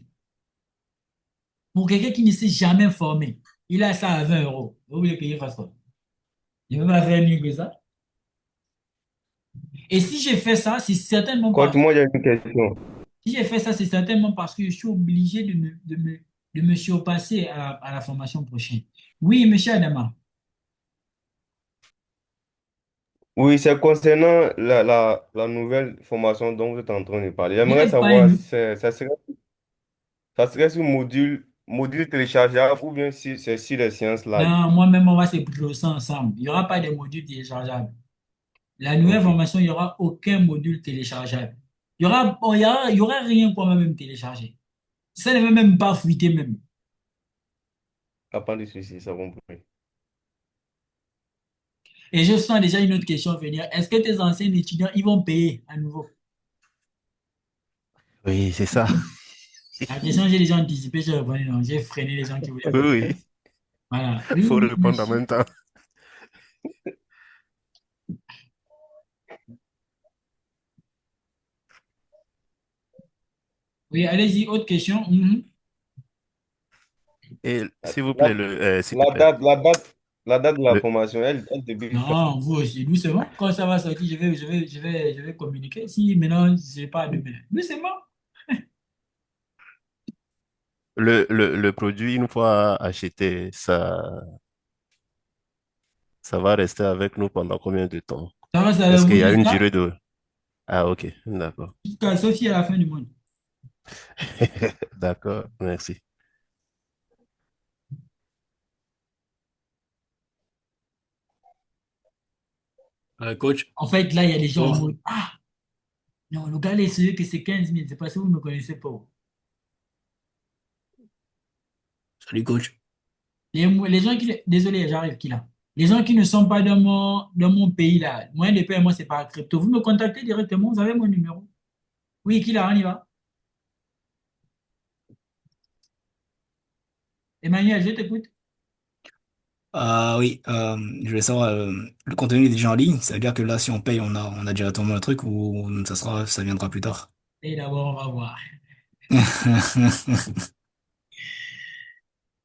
Pour quelqu'un qui ne s'est jamais formé, il a ça à 20 euros. Vous voulez que je fasse quoi? Je ne vais pas faire mieux que ça. Et si j'ai fait ça, c'est certainement Coach, parce moi, j'ai une question. Si j'ai fait ça, c'est certainement parce que je suis obligé de me surpasser à la formation prochaine. Oui, monsieur Adama. Oui, c'est concernant la nouvelle formation dont vous êtes en train de parler. Vous J'aimerais n'êtes pas savoir, un... ça serait sur module module téléchargeable ou bien si c'est sur les séances live? Non, moi-même, on va se brosser ensemble. Il n'y aura pas de module téléchargeable. La nouvelle Ok, formation, il n'y aura aucun module téléchargeable. Il y aura rien pour moi-même télécharger. Ça ne veut même pas fuiter même. à part de ceci, ça va compris. Et je sens déjà une autre question venir. Est-ce que tes anciens étudiants, ils vont payer à nouveau? Oui, c'est ça. La question, j'ai déjà anticipé, j'ai répondu non. J'ai freiné les gens qui voulaient Oui, payer. oui. Voilà. Il faut Oui, répondre en monsieur. même temps. Oui, allez-y, autre question. Mhm. Et s'il vous La, plaît, s'il te la plaît, date, la date, la date de la le, formation, elle débute quand? Non, vous aussi, doucement. Quand ça va sortir, je vais communiquer. Si maintenant, je n'ai pas demain. Doucement. le produit, une fois acheté, ça va rester avec nous pendant combien de temps? Ça va, ça va Est-ce vous qu'il y a une jusqu'à durée de... Ah, ok, d'accord. jusqu'à Sophie à la fin du monde. D'accord, merci. Coach, En fait, là, il y a des gens en bon, mode, ah, non, le gars, là, c'est que c'est 15 000. C'est parce que vous ne me connaissez pas. salut coach. Les gens qui, désolé, j'arrive qui là? Les gens qui ne sont pas dans mon pays là, moyen de paiement, c'est par crypto. Vous me contactez directement, vous avez mon numéro. Oui, qui là, on y va. Emmanuel, je t'écoute. Ah oui, je voulais savoir, le contenu est déjà en ligne, ça veut dire que là, si on paye, on a directement le truc ou ça viendra plus tard. Et d'abord, on va voir.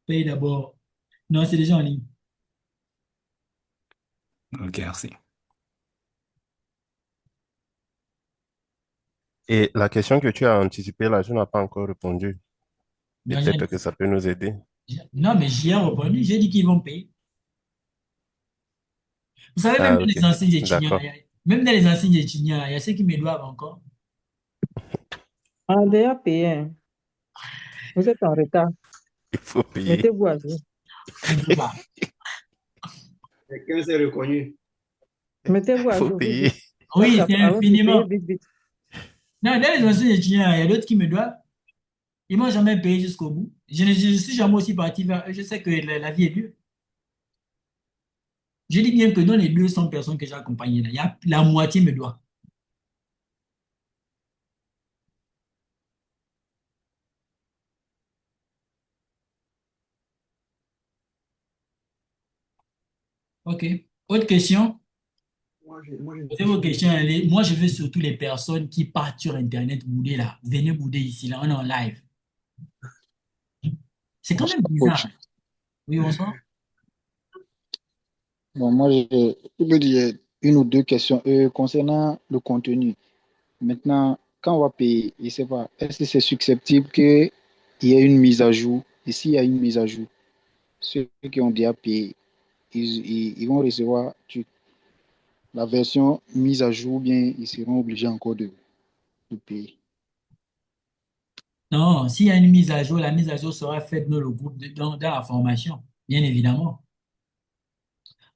Paye d'abord. Non, c'est déjà en ligne. Ok, merci. Et la question que tu as anticipée là, je n'ai pas encore répondu. Non, Peut-être que ça peut nous aider. non, mais j'y ai répondu. J'ai dit qu'ils vont payer. Vous savez, même Ah, dans ok. les anciens étudiants, D'accord. même dans les anciens étudiants, il y a ceux qui me doivent encore. On a déjà payé, hein. Vous êtes en retard. Il faut payer. Mettez-vous à jour. On ne peut pas. Quelqu'un s'est reconnu. Mettez-vous Il à faut jour vite, payer. vite. Oui, c'est Allons-y, payez infiniment. vite, vite. Non, dans les anciens étudiants, il y a d'autres qui me doivent. Ils m'ont jamais payé jusqu'au bout. Je suis jamais aussi parti vers eux. Je sais que la vie est dure. Je dis bien que dans les 200 personnes que j'ai accompagnées, là, il y a la moitié me doit. OK. Autre question? Moi, j'ai une Posez vos question. questions. Moi, je veux surtout les personnes qui partent sur Internet bouder là. Venez bouder ici, là. On est en live. C'est quand même Bonsoir, coach. bizarre. Oui, bonsoir. Bon, moi, je veux dire une ou deux questions concernant le contenu. Maintenant, quand on va payer, je ne sais pas, est-ce que c'est susceptible qu'il y ait une mise à jour? Et s'il y a une mise à jour, ceux qui ont déjà payé, ils vont recevoir la version mise à jour, ou bien ils seront obligés encore de payer. Non, s'il y a une mise à jour, la mise à jour sera faite dans le groupe, dans la formation, bien évidemment.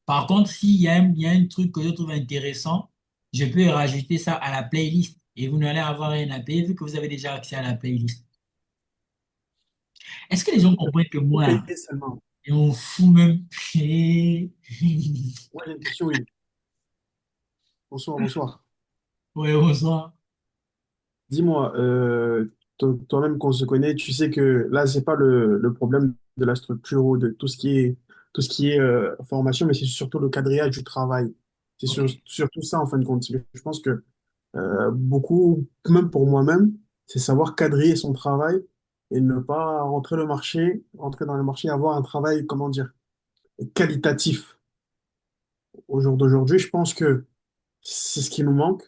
Par contre, s'il y a un truc que je trouve intéressant, je peux rajouter ça à la playlist et vous n'allez avoir rien à payer vu que vous avez déjà accès à la playlist. Est-ce que les gens comprennent que Faut moi, payer seulement. et on fout même. Moi, j'ai une question, oui. Bonsoir, bonsoir. Ouais, bonsoir. Dis-moi, toi-même qu'on se connaît, tu sais que là, c'est pas le problème de la structure ou de tout ce qui est formation, mais c'est surtout le quadrillage du travail. C'est OK. surtout ça, en fin de compte. Je pense que beaucoup, même pour moi-même, c'est savoir quadriller son travail et ne pas rentrer dans le marché et avoir un travail, comment dire, qualitatif. Au jour d'aujourd'hui, je pense que c'est ce qui nous manque.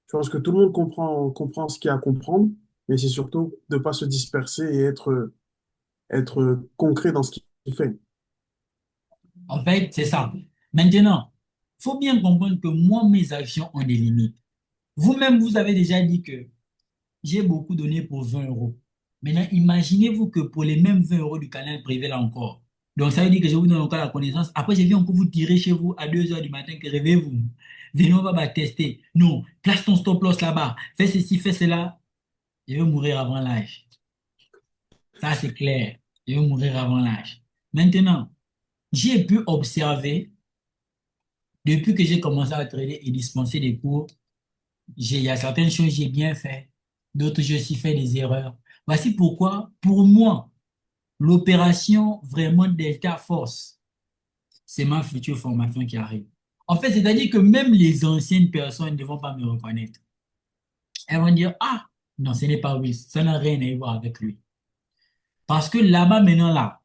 Je pense que tout le monde comprend ce qu'il y a à comprendre, mais c'est surtout de ne pas se disperser et être concret dans ce qu'il fait. En fait, c'est ça. Maintenant, il faut bien comprendre que moi, mes actions ont des limites. Vous-même, vous avez déjà dit que j'ai beaucoup donné pour 20 euros. Maintenant, imaginez-vous que pour les mêmes 20 euros du canal privé là encore. Donc, ça veut dire que je vous donne encore la connaissance. Après, je viens encore vous tirer chez vous à 2 heures du matin que réveillez-vous. Venez, on va tester. Non, place ton stop loss là-bas. Fais ceci, fais cela. Je vais mourir avant l'âge. Ça, c'est clair. Je vais mourir avant l'âge. Maintenant, j'ai pu observer, depuis que j'ai commencé à trader et dispenser des cours, il y a certaines choses que j'ai bien fait, d'autres j'ai aussi fait des erreurs. Voici pourquoi, pour moi, l'opération vraiment Delta Force, c'est ma future formation qui arrive. En fait, c'est-à-dire que même les anciennes personnes ne vont pas me reconnaître. Elles vont dire, ah, non, ce n'est pas Will, ça n'a rien à voir avec lui. Parce que là-bas, maintenant, là,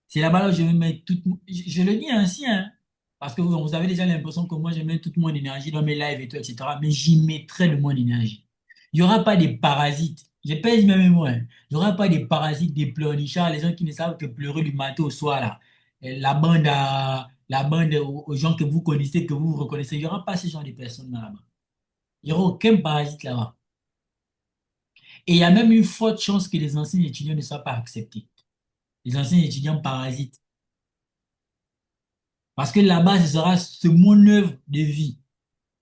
c'est là-bas où je vais mettre toute... Je le dis ainsi, hein, parce que vous avez déjà l'impression que moi, je mets toute mon énergie dans mes lives et tout, etc. Mais j'y mettrai de mon énergie. Il n'y aura pas des parasites. Je pèse mes mots, hein. Il n'y aura pas des parasites, des pleurnichards, les gens qui ne savent que pleurer du matin au soir, là. Et la bande aux gens que vous connaissez, que vous reconnaissez. Il n'y aura pas ce genre de personnes là-bas. Il n'y aura aucun parasite là-bas. Et il y a même une forte chance que les anciens étudiants ne soient pas acceptés. Les anciens étudiants parasites. Parce que là-bas, ce sera ce mon œuvre de vie.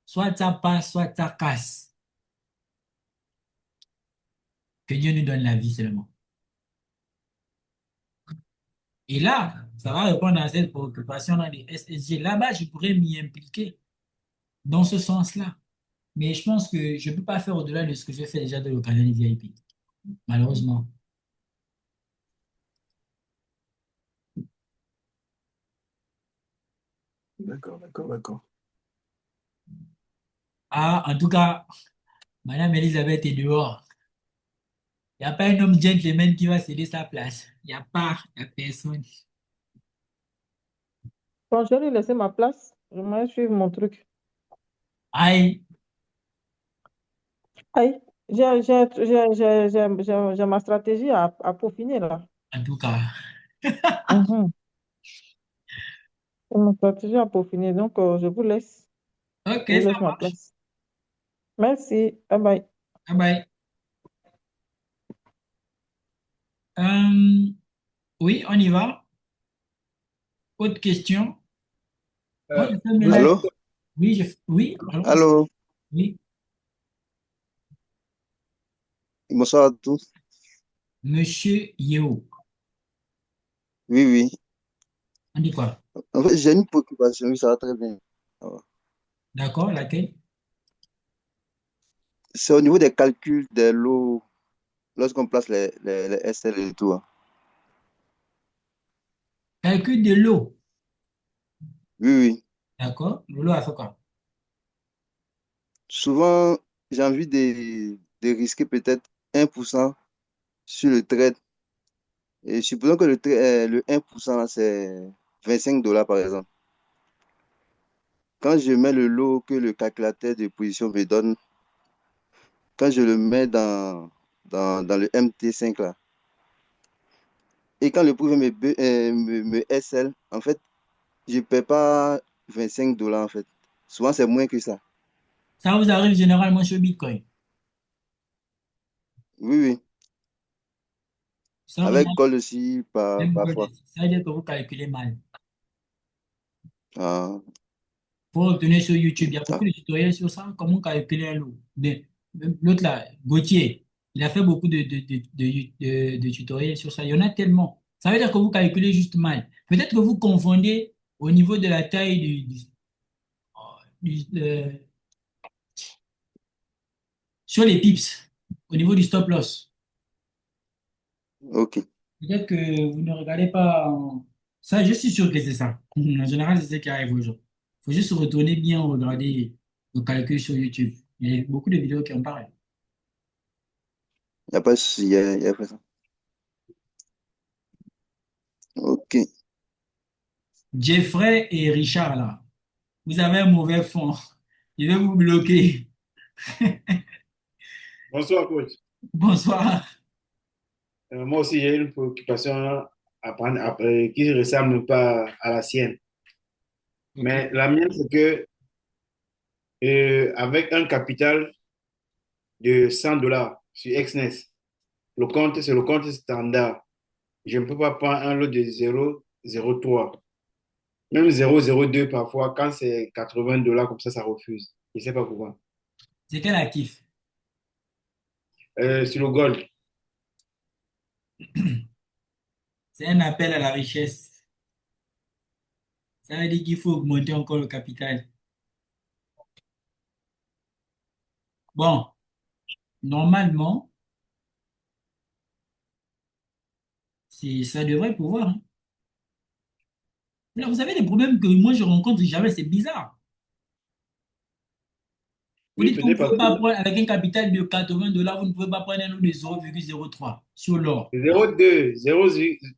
Soit ça passe, soit ça casse. Que Dieu nous donne la vie seulement. Et là, ça va répondre à cette préoccupation dans les SSG. Là-bas, je pourrais m'y impliquer dans ce sens-là. Mais je pense que je ne peux pas faire au-delà de ce que j'ai fait déjà de l'Ocadémie VIP. Malheureusement. D'accord, d'accord, d'accord. Ah, en tout cas, Madame Elisabeth est dehors. Il n'y a pas un homme gentleman qui va céder sa place. Il n'y a pas, il n'y a personne. Bon, je vais lui laisser ma place. Je vais suivre mon truc. Aïe, Aïe, j'ai ma stratégie à peaufiner là. en tout cas. Mhm. J'ai ma stratégie à peaufiner. Donc, je vous laisse. Ok, Je vous ça laisse ma marche. place. Merci. Bye bye. Bye bye. Euh, oui, on y va. Autre question? Moi, Euh, je fais vous maintenant. êtes, Allô? Oui, oui, allons-y. Allô? Oui, Bonsoir à tous. Monsieur Yeo. Oui, oui. On dit quoi? En fait, j'ai une préoccupation. Oui, ça va très bien. Ça va. D'accord, laquelle? C'est au niveau des calculs des lots lorsqu'on place les SL et tout, hein. Calcul de l'eau. Oui, oui. D'accord. L'eau a fait quoi? Souvent, j'ai envie de risquer peut-être 1% sur le trade. Et supposons que le 1% là, c'est 25 dollars par exemple. Quand je mets le lot que le calculateur de position me donne, quand je le mets dans le MT5 là, et quand le prix me SL, en fait, je ne paie pas 25 dollars en fait. Souvent, c'est moins que ça. Ça vous arrive généralement sur Bitcoin. Oui, oui. Ça vous Avec arrive Gold aussi, même que parfois. ça veut dire que vous calculez mal. Ah, Pour obtenir sur YouTube, il y a ah, beaucoup de tutoriels sur ça, comment calculer un lot. L'autre là, Gauthier, il a fait beaucoup de tutoriels sur ça. Il y en a tellement. Ça veut dire que vous calculez juste mal. Peut-être que vous confondez au niveau de la taille du, sur les pips, au niveau du stop loss. ok. Peut-être que vous ne regardez pas. Ça, je suis sûr que c'est ça. En général, c'est ce qui arrive aux gens. Il faut juste retourner bien regarder le calcul sur YouTube. Il y a beaucoup de vidéos qui en parlent. Il n'y a pas de souci, il y a pas ça. Ok. Jeffrey et Richard, là, vous avez un mauvais fond. Je vais vous bloquer. Bonsoir, coach. Bonsoir. Moi aussi, j'ai une préoccupation qui ne ressemble pas à la sienne. Ok. Mais la mienne, c'est que avec un capital de 100 dollars sur Exness, Le compte, c'est le compte standard. Je ne peux pas prendre un lot de 0,03. Même 0,02 parfois, quand c'est $80, comme ça refuse. Je ne sais pas pourquoi. C'est quel actif? Sur le gold. C'est un appel à la richesse. Ça veut dire qu'il faut augmenter encore le capital. Bon, normalement, ça devrait pouvoir, hein. Là, vous savez, les problèmes que moi je rencontre jamais, c'est bizarre. Vous Oui, dites qu'on ne peut-être parce peut que pas prendre, avec un capital de $80, vous ne pouvez pas prendre un lot de 0,03 sur l'or. 0,2,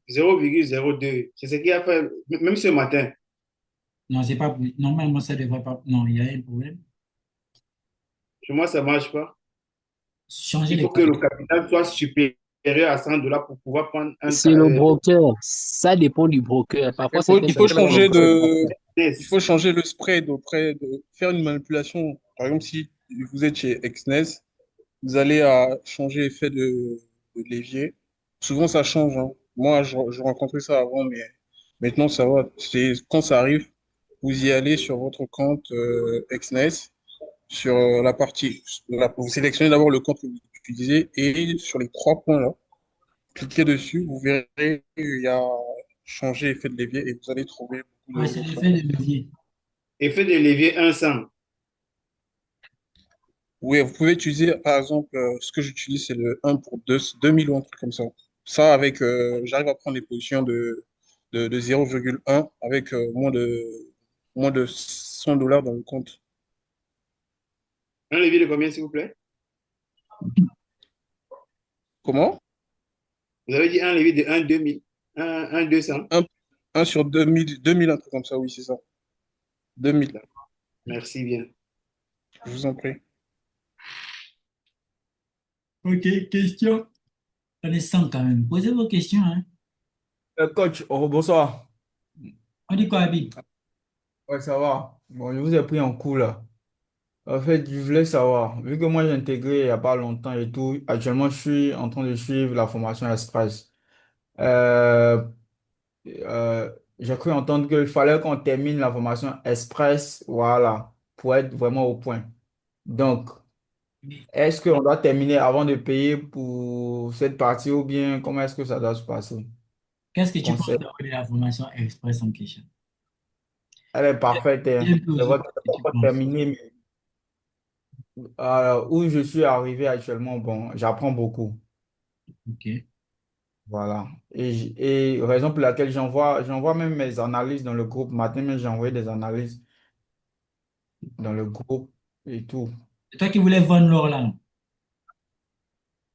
0,02, c'est ce qui a fait, même ce matin. Non, c'est pas, normalement, ça devrait pas. Non, il y a un problème. Chez moi, ça ne marche pas. Changer Il les faut que codes. le capital soit supérieur à $100 pour pouvoir prendre C'est le broker. Ça dépend du broker. Parfois, certaines Il faut personnes changer n'acceptent pas. il faut changer le spread auprès de, faire une manipulation. Par exemple, si vous êtes chez Exness, vous allez à changer effet de levier. Souvent, ça change, hein. Moi, je rencontrais ça avant, mais maintenant, ça va. C'est, quand ça arrive, vous y allez sur votre compte Exness, sur la partie, vous sélectionnez d'abord le compte que vous utilisez et sur les trois points là, cliquez dessus, vous verrez, il y a changer effet de levier et vous allez trouver beaucoup Ouais, de c'est votre l'effet de compte. levier. Effet de levier 100. Oui, vous pouvez utiliser, par exemple, ce que j'utilise, c'est le 1 pour 2000 ou un truc comme ça. Ça, avec, j'arrive à prendre des positions de 0,1 avec moins de $100 dans le compte. Un levier de combien, s'il vous plaît? Comment? Vous avez dit un levier de 1, 2000, 1, 200. 1 sur 2000, un truc comme ça, oui, c'est ça. 2000. Merci bien. Je vous en prie. Ok, question. On est 100 quand même. Posez vos questions, hein. Coach, oh, bonsoir. On dit quoi, Habib? Ouais, ça va. Bon, je vous ai pris en cours là. En fait, je voulais savoir, vu que moi j'ai intégré il n'y a pas longtemps et tout, actuellement je suis en train de suivre la formation Express. Euh, j'ai cru entendre qu'il fallait qu'on termine la formation Express, voilà, pour être vraiment au point. Donc, est-ce qu'on doit terminer avant de payer pour cette partie ou bien comment est-ce que ça doit se passer? Qu'est-ce que tu penses Conseil. de la formation express en question? Elle est parfaite, hein. Dis un peu C'est aussi vrai que ce c'est que tu pas penses. terminé, mais où je suis arrivé actuellement, bon, j'apprends beaucoup. Ok. Voilà. Et raison pour laquelle j'envoie même mes analyses dans le groupe. Matin, mais j'ai envoyé des analyses dans le groupe et tout. C'est toi qui voulais vendre l'or là, non?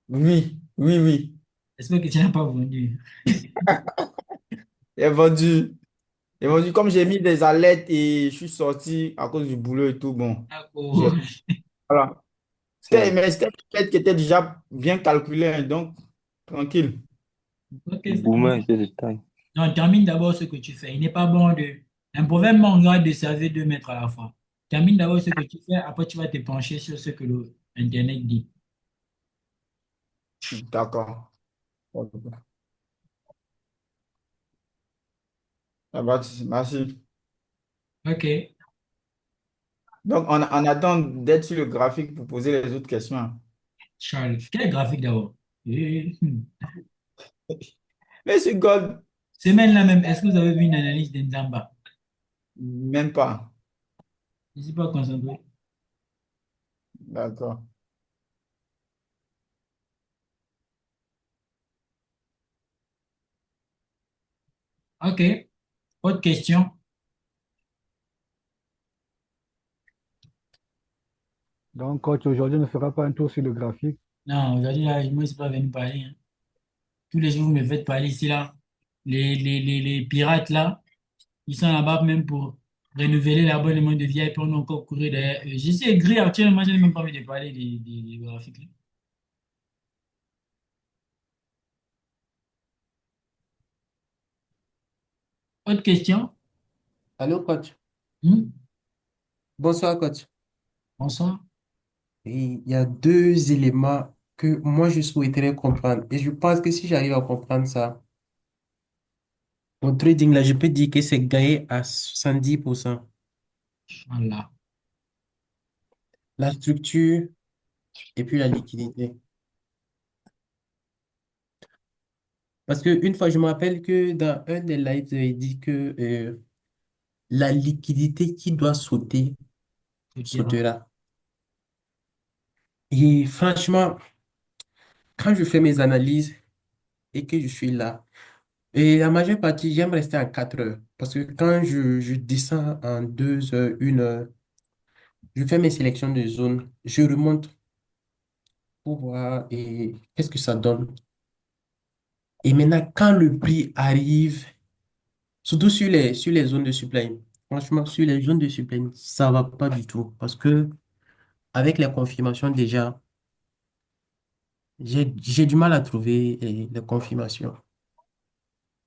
Oui, oui, oui. J'espère que tu n'as pas vendu. J'ai vendu. J'ai vendu. Comme j'ai mis des alertes et je suis sorti à cause du boulot et tout, bon. D'accord. J'ai, voilà. Mais c'était une quête qui était déjà bien calculée, hein, donc tranquille. Ok, Le ça boomer marche. était de taille. Non, termine d'abord ce que tu fais. Il n'est pas bon de. Un proverbe mondial de servir 2 mètres à la fois. Termine d'abord ce que tu fais, après tu vas te pencher sur ce que le Internet dit. D'accord. Ah bah, merci. Ok. Donc, on attend d'être sur le graphique pour poser les autres questions. Charles, quel graphique d'abord? Mais c'est Gold, Semaine-là même, est-ce que vous avez vu une analyse d'Nzamba? même pas. Je ne suis pas concentré. D'accord. Ok. Autre question? Donc, coach, aujourd'hui, on ne fera pas un tour sur le graphique. Non, aujourd'hui, là, moi, je ne suis pas venu parler, hein. Tous les jours, vous me faites parler ici, là. Les pirates, là, ils sont là-bas même pour renouveler l'abonnement de VIP. On a encore couru derrière eux. Je suis aigri actuellement, je n'ai même pas envie de parler des graphiques, là. Autre question? Allô, coach. Hmm? Bonsoir, coach. Bonsoir. Et il y a deux éléments que moi, je souhaiterais comprendre. Et je pense que si j'arrive à comprendre ça, mon trading, là, je peux dire que c'est gagné à 70%. Voilà. La structure et puis la liquidité. Parce que une fois, je me rappelle que dans un des lives, j'avais dit que la liquidité qui doit sauter, Je dirais. sautera. Et franchement, quand je fais mes analyses et que je suis là, et la majeure partie, j'aime rester en 4 heures. Parce que quand je descends en 2 heures, 1 heure, je fais mes sélections de zones, je remonte pour voir et qu'est-ce que ça donne. Et maintenant, quand le prix arrive, surtout sur les zones de supply, franchement, sur les zones de supply, ça va pas du tout. Parce que avec les confirmations déjà, j'ai du mal à trouver les confirmations.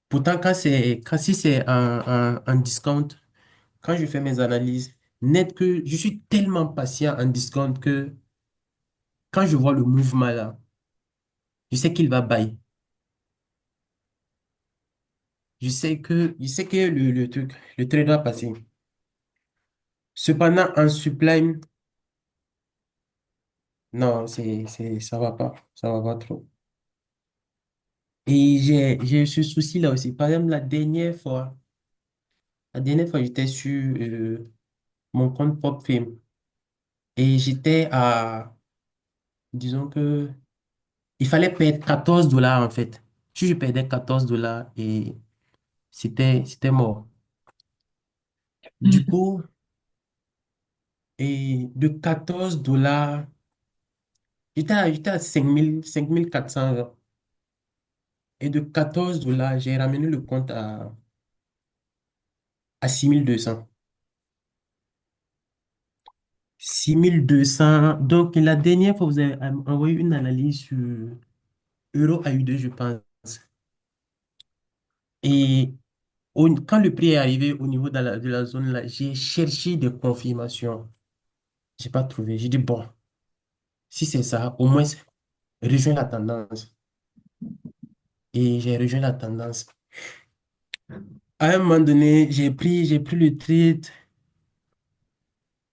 Pourtant, si c'est un discount, quand je fais mes analyses, net que je suis tellement patient en discount que quand je vois le mouvement là, je sais qu'il va buy. Je sais que le trade va passer. Cependant, en supply, non, ça va pas. Ça va pas trop. Et j'ai ce souci-là aussi. Par exemple, la dernière fois, j'étais sur mon compte PopFame et j'étais disons que, il fallait perdre 14 dollars en fait. Si je perdais 14 dollars et c'était mort. Du coup, et de 14 dollars, j'étais à 5 400 et de 14 dollars, j'ai ramené le compte à 6 200. 6 200. Donc, la dernière fois, vous avez envoyé une analyse sur Euro AU2, je pense. Et quand le prix est arrivé au niveau de la zone là, j'ai cherché des confirmations. J'ai pas trouvé. J'ai dit, bon, si c'est ça, au moins, rejoins la tendance. Et j'ai rejoint la tendance. À un moment donné, j'ai pris le trade.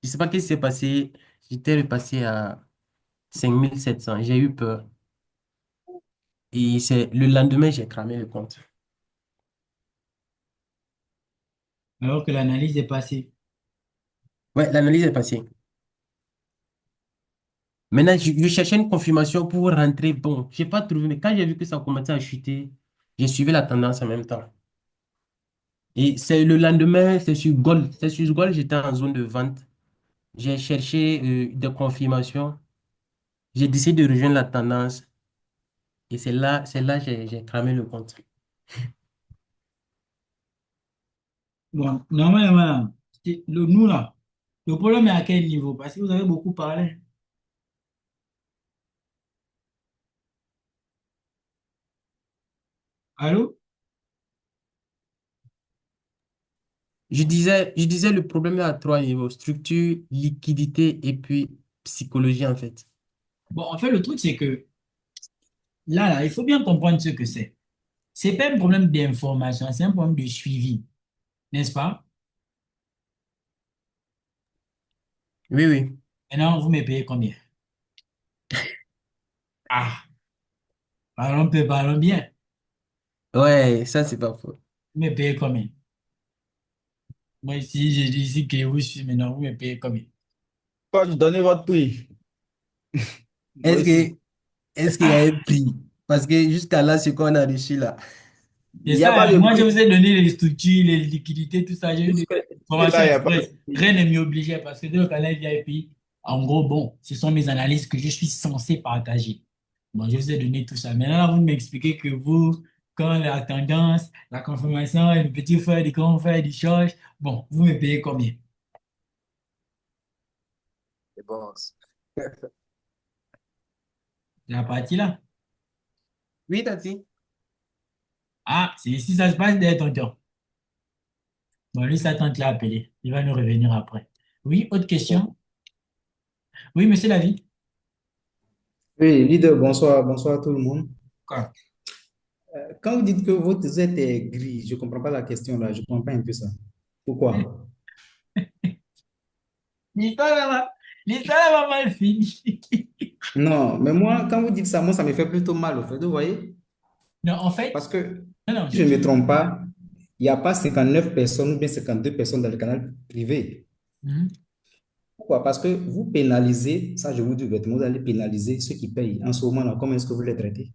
Je sais pas ce qui s'est passé. J'étais repassé à 5 700. J'ai eu peur. Et c'est le lendemain, j'ai cramé le compte. Alors que l'analyse est passée. Ouais, l'analyse est passée. Maintenant, je cherchais une confirmation pour rentrer. Bon, j'ai pas trouvé. Mais quand j'ai vu que ça commençait à chuter, j'ai suivi la tendance en même temps. Et c'est le lendemain, c'est sur Gold. C'est sur Gold, j'étais en zone de vente. J'ai cherché des confirmations. J'ai décidé de rejoindre la tendance. Et c'est là j'ai cramé le compte. Bon, normalement, nous là, le problème est à quel niveau? Parce que vous avez beaucoup parlé. Allô? Je disais le problème est à 3 niveaux, structure, liquidité et puis psychologie en fait. Bon, en fait, le truc, c'est que là, il faut bien comprendre ce que c'est. C'est pas un problème d'information, c'est un problème de suivi, n'est-ce pas? Oui, oui. Maintenant, vous me payez combien? Ah, parlons peu, parlons bien. Ouais, ça c'est pas faux. Vous me payez combien? Moi, ici, je dis ici que vous suivez maintenant, vous me payez combien? Quand je donnais votre prix, moi Est-ce aussi. que est-ce qu'il y a un prix? Parce que jusqu'à là, ce qu'on a reçu là. Il C'est n'y a ça, pas hein. de Moi, je prix. vous ai donné les structures, les liquidités, tout ça. J'ai eu des formations Là, il n'y a pas de express. prix. Rien ne m'y obligeait parce que dans le canal VIP, en gros, bon, ce sont mes analyses que je suis censé partager. Bon, je vous ai donné tout ça. Maintenant, vous m'expliquez que vous, quand la tendance, la confirmation, le petit frère, du grand frère, du charge, bon, vous me payez combien? C'est bon. La partie là. Oui, Tati. Ah, c'est ici, ça se passe derrière tonton. Bon, lui, sa tante l'a appelé. Il va nous revenir après. Oui, autre question? Oui, monsieur David. Oui, leader, bonsoir, bonsoir à tout le monde. Quoi? Quand vous dites que votre Z est gris, je ne comprends pas la question là, je ne comprends pas un peu ça. Pourquoi? L'histoire l'histoire va mal finir. Non, mais moi, quand vous dites ça, moi, ça me fait plutôt mal, au fait, vous voyez? Non, en fait, Parce que, non, non, si je ne me trompe pas, il n'y a pas 59 personnes ou bien 52 personnes dans le canal privé. Mhm. Pourquoi? Parce que vous pénalisez, ça je vous dis ouvertement, vous allez pénaliser ceux qui payent. En ce moment-là, comment est-ce que vous les traitez?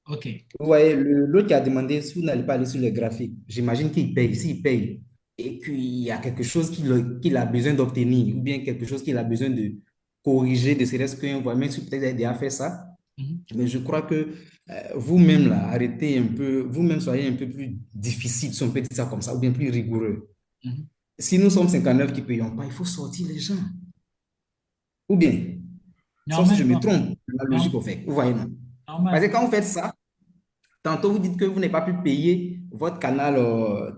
Ok. Vous voyez, l'autre qui a demandé si vous n'allez pas aller sur les graphiques, j'imagine qu'il paye. S'il paye et qu'il y a quelque chose qu'il a besoin d'obtenir ou bien quelque chose qu'il a besoin de corriger, de serait-ce qu'un voit, même si peut-être il a déjà fait ça, Mhm. mais je crois que vous-même, là, arrêtez un peu, vous-même soyez un peu plus difficile, si on peut dire ça comme ça, ou bien plus rigoureux. Mhm. Si nous sommes 59 qui ne payons pas, il faut sortir les gens. Ou bien, sauf si je me Normalement, trompe, la logique norm- au fait. Vous voyez, non? Parce que normalement, quand vous faites ça, tantôt, vous dites que vous n'avez pas pu payer votre canal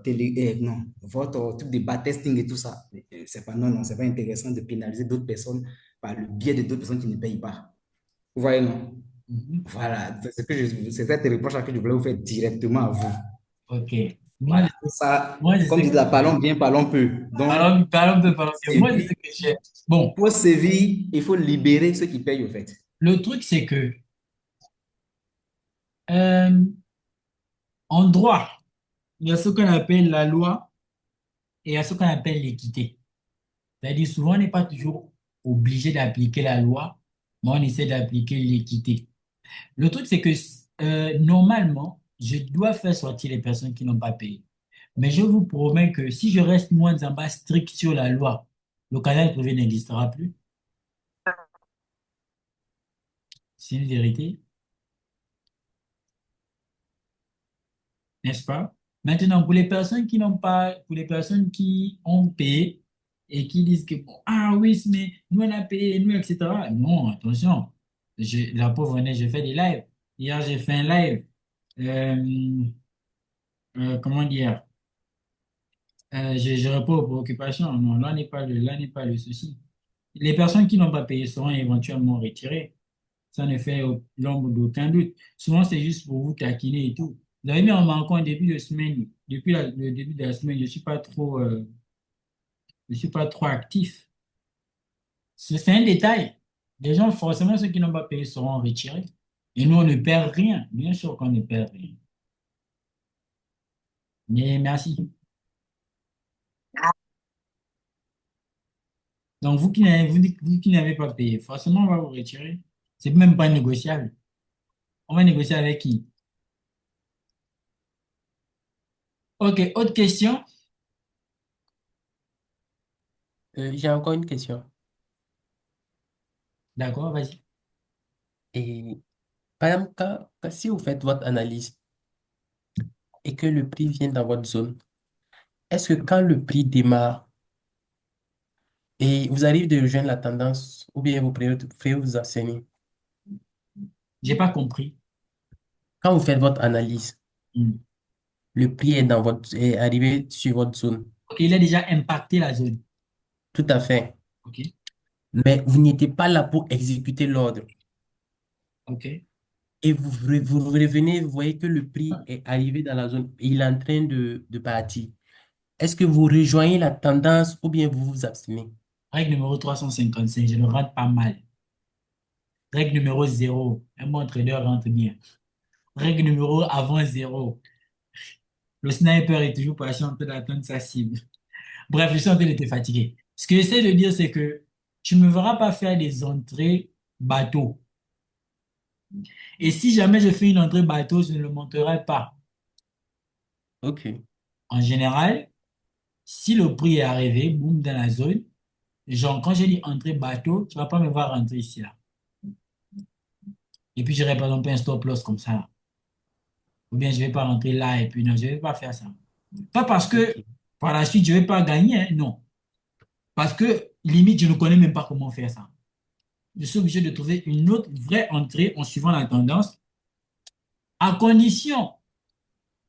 télé, non, votre truc de bas testing et tout ça. C'est pas, non, non, c'est pas intéressant de pénaliser d'autres personnes par le biais de d'autres personnes qui ne payent pas. Vous voyez, non? mhm. Voilà, c'est cette reproche que je voulais vous faire directement à vous. Ok. Moi, Voilà, ça, moi, je comme sais dit que la parlons bien, parlons peu. Donc, parlons peu, parlons peu. Moi, je sais sévir, que j'ai. Bon, pour sévir, il faut libérer ceux qui payent, au fait. le truc, c'est que euh, en droit, il y a ce qu'on appelle la loi et il y a ce qu'on appelle l'équité. C'est-à-dire, souvent, on n'est pas toujours obligé d'appliquer la loi, mais on essaie d'appliquer l'équité. Le truc, c'est que normalement, je dois faire sortir les personnes qui n'ont pas payé. Mais je vous promets que si je reste moins en bas strict sur la loi, le canal privé n'existera plus. C'est une vérité, n'est-ce pas? Maintenant, pour les personnes qui n'ont pas, pour les personnes qui ont payé et qui disent que, bon, ah oui, mais nous, on a payé, nous, etc. Non, attention. La pauvre année, j'ai fait des lives. Hier, j'ai fait un live. Euh, comment dire? Je réponds aux préoccupations. Non, là n'est pas le souci. Les personnes qui n'ont pas payé seront éventuellement retirées. Ça ne fait l'ombre d'aucun doute. Souvent, c'est juste pour vous taquiner et tout. Vous avez mis en manquant en début de semaine. Depuis le début de la semaine, je suis pas trop actif. C'est un détail. Les gens, forcément, ceux qui n'ont pas payé seront retirés. Et nous, on ne perd rien. Bien sûr qu'on ne perd rien. Mais merci. Donc, vous qui n'avez pas payé, forcément, on va vous retirer. C'est même pas négociable. On va négocier avec qui? Ok, autre question? J'ai encore une question. D'accord, vas-y. Et par exemple, si vous faites votre analyse et que le prix vient dans votre zone, est-ce que quand le prix démarre et vous arrivez de rejoindre la tendance ou bien vous préférez vous assainir, J'ai pas compris. quand vous faites votre analyse, Hmm. le prix est arrivé sur votre zone, Ok, il a déjà impacté la zone. tout à fait, Ok, mais vous n'étiez pas là pour exécuter l'ordre. ok. Et vous revenez, vous voyez que le prix est arrivé dans la zone et il est en train de partir. Est-ce que vous rejoignez la tendance ou bien vous vous abstenez? Règle numéro 355, je ne rate pas mal. Règle numéro 0, un bon trader rentre bien. Règle numéro avant 0, le sniper est toujours patient en train d'attendre sa cible. Bref, je suis en train de te fatiguer. Ce que j'essaie de dire, c'est que tu ne me verras pas faire des entrées bateau. Et si jamais je fais une entrée bateau, je ne le montrerai pas. Ok. En général, si le prix est arrivé, boum, dans la zone, genre, quand j'ai dit entrée bateau, tu ne vas pas me voir rentrer ici, là. Et puis, je n'aurai par exemple un stop loss comme ça, là. Ou bien, je ne vais pas rentrer là et puis non, je ne vais pas faire ça. Pas parce que Ok. par la suite, je ne vais pas gagner, hein, non. Parce que limite, je ne connais même pas comment faire ça. Je suis obligé de trouver une autre vraie entrée en suivant la tendance, à condition,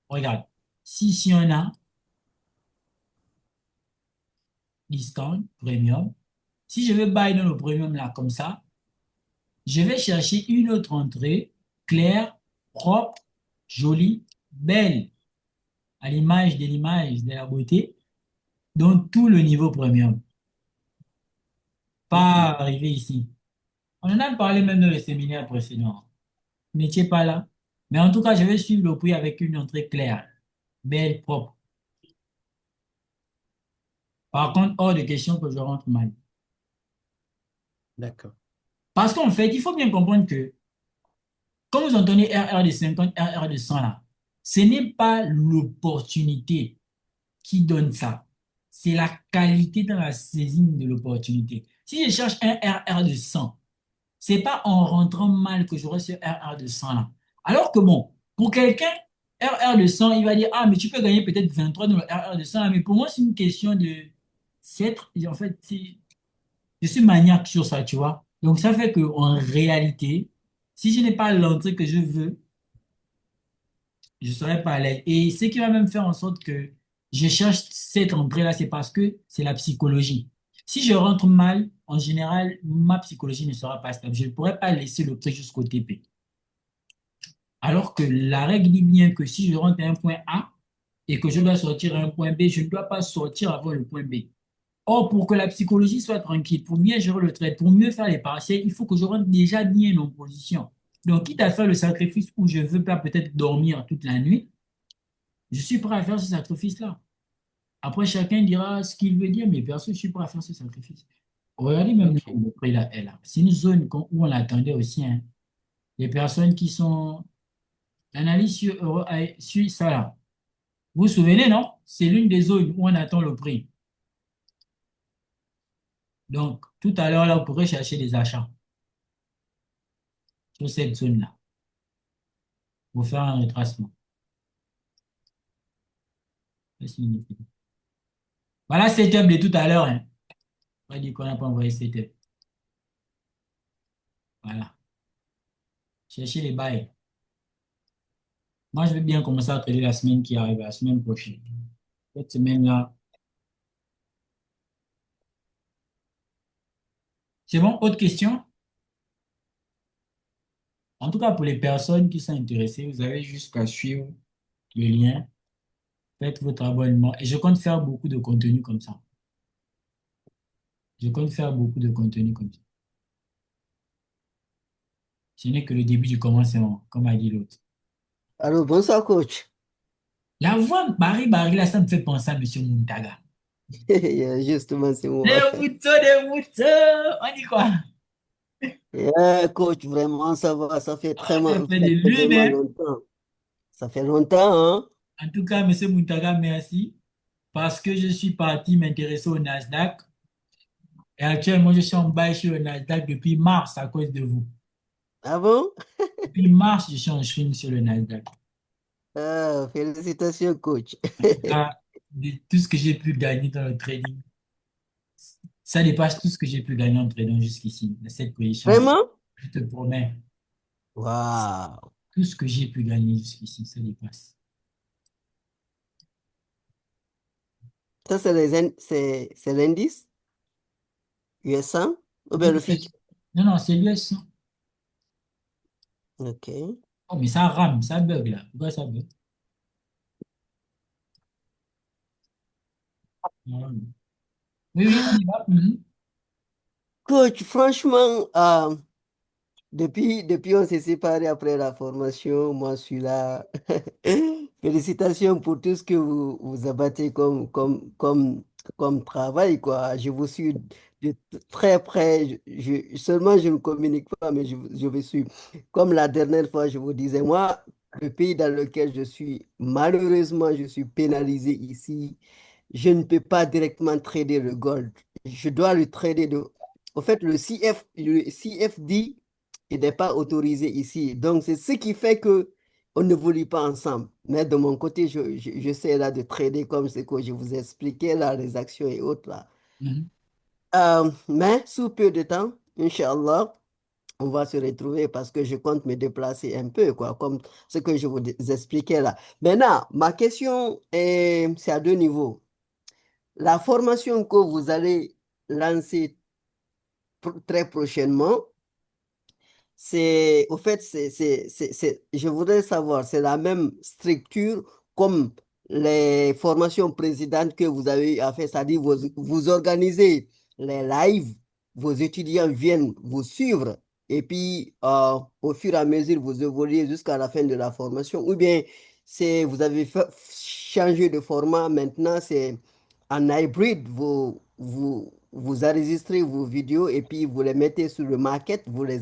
regarde, si on a discount, premium, si je vais buy dans le premium là comme ça, Je vais chercher une autre entrée claire, propre, jolie, belle, à l'image de la beauté, dans tout le niveau premium. Pas Ok, arriver ici. On en a parlé même dans le séminaire précédent. Vous n'étiez pas là. Mais en tout cas, je vais suivre le prix avec une entrée claire, belle, propre. Par contre, hors de question que je rentre mal. d'accord. Parce qu'en fait, il faut bien comprendre que quand vous entendez RR de 50, RR de 100 là, ce n'est pas l'opportunité qui donne ça. C'est la qualité dans la saisine de l'opportunité. Si je cherche un RR de 100, c'est pas en rentrant mal que j'aurai ce RR de 100 là. Alors que bon, pour quelqu'un, RR de 100, il va dire, ah, mais tu peux gagner peut-être 23 dans le RR de 100 là. Mais pour moi, c'est une question de... en fait, je suis maniaque sur ça, tu vois. Donc, ça fait qu'en réalité, si je n'ai pas l'entrée que je veux, je ne serai pas à l'aise. Et ce qui va même faire en sorte que je cherche cette entrée-là, c'est parce que c'est la psychologie. Si je rentre mal, en général, ma psychologie ne sera pas stable. Je ne pourrai pas laisser le prix jusqu'au TP. Alors que la règle dit bien que si je rentre à un point A et que je dois sortir à un point B, je ne dois pas sortir avant le point B. Or, pour que la psychologie soit tranquille, pour mieux gérer le trade, pour mieux faire les partiels, il faut que je rentre déjà bien en position. Donc, quitte à faire le sacrifice où je ne veux pas peut-être dormir toute la nuit, je suis prêt à faire ce sacrifice-là. Après, chacun dira ce qu'il veut dire, mais perso, je suis prêt à faire ce sacrifice. Regardez même Ok. le prix là, est là. C'est une zone où on l'attendait aussi, hein. Les personnes qui sont analystes sur ça là. Vous vous souvenez, non? C'est l'une des zones où on attend le prix. Donc, tout à l'heure, là, vous pourrez chercher des achats sur cette zone-là pour faire un retracement. C'est significatif. Voilà, setup de tout à l'heure, hein. On va dire qu'on n'a pas envoyé setup. Voilà. Cherchez les bails. Moi, je vais bien commencer à trader la semaine qui arrive, la semaine prochaine. Cette semaine-là. C'est bon? Autre question? En tout cas, pour les personnes qui sont intéressées, vous avez juste qu'à suivre le lien. Faites votre abonnement. Et je compte faire beaucoup de contenu comme ça. Je compte faire beaucoup de contenu comme ça. Ce n'est que le début du commencement, comme a dit l'autre. Alors, bonsoir, coach. La voix Barry Barry, là, ça me fait penser à Monsieur Muntaga. Justement, c'est moi. Des moutons, on dit quoi? Coach, vraiment, ça va, ça fait Ah, ça fait ça de fait lune, vraiment hein? longtemps. Ça fait longtemps, hein? En tout cas, Monsieur Muntaga, merci. Parce que je suis parti m'intéresser au Nasdaq. Et actuellement, je suis en bail sur le Nasdaq depuis mars à cause de vous. Ah bon? Depuis mars, je suis en swing sur le Nasdaq. Ah, félicitations, coach. En tout cas, de tout ce que j'ai pu gagner dans le trading, ça dépasse tout ce que j'ai pu gagner en trading jusqu'ici, dans cette position. Vraiment? Je te promets, Waouh. tout ce que j'ai pu gagner jusqu'ici, ça dépasse. Ça, c'est l'indice US1 ou bien le futur? Non, non, c'est l'US. OK. Oh, mais ça rame, ça bug là. Pourquoi ça bug? Oui, oui, on y va. Mhm. Coach, franchement, depuis on s'est séparés après la formation, moi je suis là. Félicitations pour tout ce que vous abattez comme travail, quoi. Je vous suis de très près. Seulement, je ne communique pas, mais je vous suis. Comme la dernière fois, je vous disais, moi, le pays dans lequel je suis, malheureusement, je suis pénalisé ici. Je ne peux pas directement trader le gold. Je dois le trader de... En fait, le CFD, il n'est pas autorisé ici. Donc, c'est ce qui fait que on ne évolue pas ensemble. Mais de mon côté, j'essaie là de trader comme ce que je vous expliquais, là, les actions et autres, là. Mhm. Mais sous peu de temps, Inch'Allah, on va se retrouver parce que je compte me déplacer un peu, quoi, comme ce que je vous expliquais là. Maintenant, ma question c'est à deux niveaux. La formation que vous allez lancer très prochainement, au fait, je voudrais savoir, c'est la même structure comme les formations précédentes que vous avez eu à faire, c'est-à-dire vous organisez les lives, vos étudiants viennent vous suivre et puis au fur et à mesure, vous évoluez jusqu'à la fin de la formation, ou bien vous avez changé de format, maintenant c'est en hybride, vous enregistrez vos vidéos et puis vous les mettez sur le market, vous les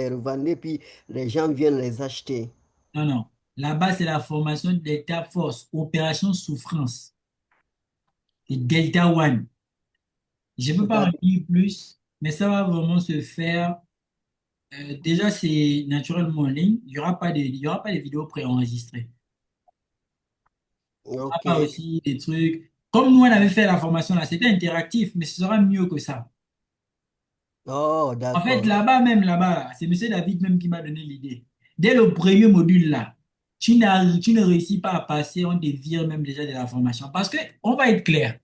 revendez, puis les gens viennent les acheter. Non, non. Là-bas, c'est la formation Delta Force, Opération Souffrance. C'est Delta One. Je ne peux pas en C'est-à-dire, dire plus, mais ça va vraiment se faire. Déjà, c'est naturellement en ligne. Il y aura pas de vidéos préenregistrées. Il n'y aura ok. pas aussi des trucs. Comme nous, on avait fait la formation là, c'était interactif, mais ce sera mieux que ça. Oh, En fait, d'accord. là-bas, même là-bas, c'est M. David même qui m'a donné l'idée. Dès le premier module là, tu ne réussis pas à passer, on te vire même déjà de la formation. Parce que, on va être clair,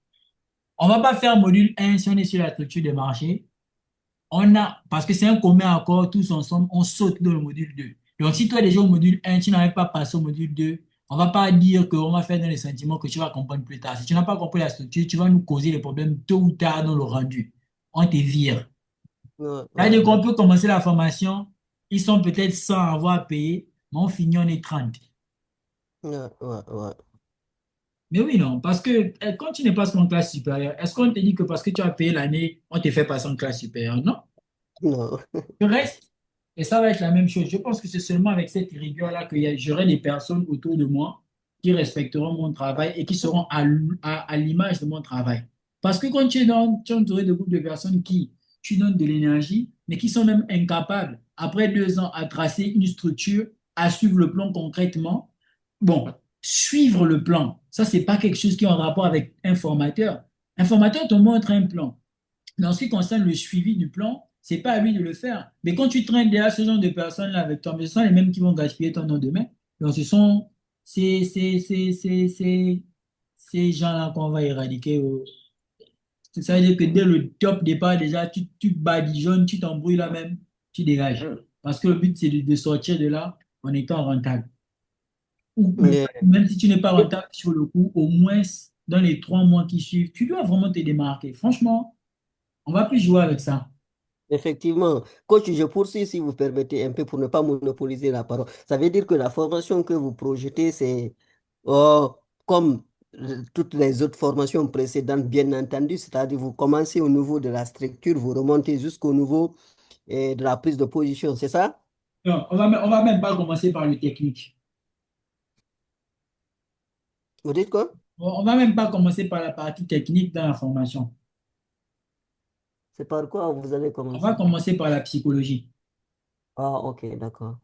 on ne va pas faire module 1 si on est sur la structure de marché. Parce que c'est un commun accord, tous ensemble, on saute dans le module 2. Donc, si toi, déjà au module 1, tu n'arrives pas à passer au module 2, on ne va pas dire qu'on va faire dans les sentiments que tu vas comprendre plus tard. Si tu n'as pas compris la structure, tu vas nous causer des problèmes tôt ou tard dans le rendu. On te vire. Ouais, ouais, C'est-à-dire ouais. qu'on peut commencer la formation, ils sont peut-être 100 à avoir payé, mais on finit, on est 30. Ouais, ouais, ouais. Mais oui, non, parce que quand tu n'es pas en classe supérieure, est-ce qu'on te dit que parce que tu as payé l'année, on te fait passer en classe supérieure? Non. Non. Je reste, et ça va être la même chose. Je pense que c'est seulement avec cette rigueur-là que j'aurai des personnes autour de moi qui respecteront mon travail et qui seront à l'image de mon travail. Parce que quand tu es entouré de groupes de personnes qui, tu donnes de l'énergie, mais qui sont même incapables, après 2 ans, à tracer une structure, à suivre le plan concrètement, bon, suivre le plan, ça, c'est pas quelque chose qui est en rapport avec un formateur. Un formateur te montre un plan. Mais en ce qui concerne le suivi du plan, c'est pas à lui de le faire. Mais quand tu traînes derrière ce genre de personnes-là avec toi, mais ce sont les mêmes qui vont gaspiller ton nom demain. Donc, ce sont ces gens-là qu'on va éradiquer. Ça veut dire que dès le top départ, déjà, tu badigeonnes, tu t'embrouilles là même, tu dégages. Parce que le but, c'est de sortir de là en étant rentable. Ou Yeah. même si tu n'es pas rentable sur le coup, au moins dans les 3 mois qui suivent, tu dois vraiment te démarquer. Franchement, on va plus jouer avec ça. Effectivement. Coach, je poursuis si vous permettez un peu pour ne pas monopoliser la parole. Ça veut dire que la formation que vous projetez, c'est euh, comme toutes les autres formations précédentes, bien entendu, c'est-à-dire vous commencez au niveau de la structure, vous remontez jusqu'au niveau de la prise de position, c'est ça? Non, on va même pas commencer par le technique. Vous dites quoi? On va même pas commencer par la partie technique dans la formation. C'est par quoi vous allez On va commencer? commencer par la psychologie. Ah, ok, d'accord.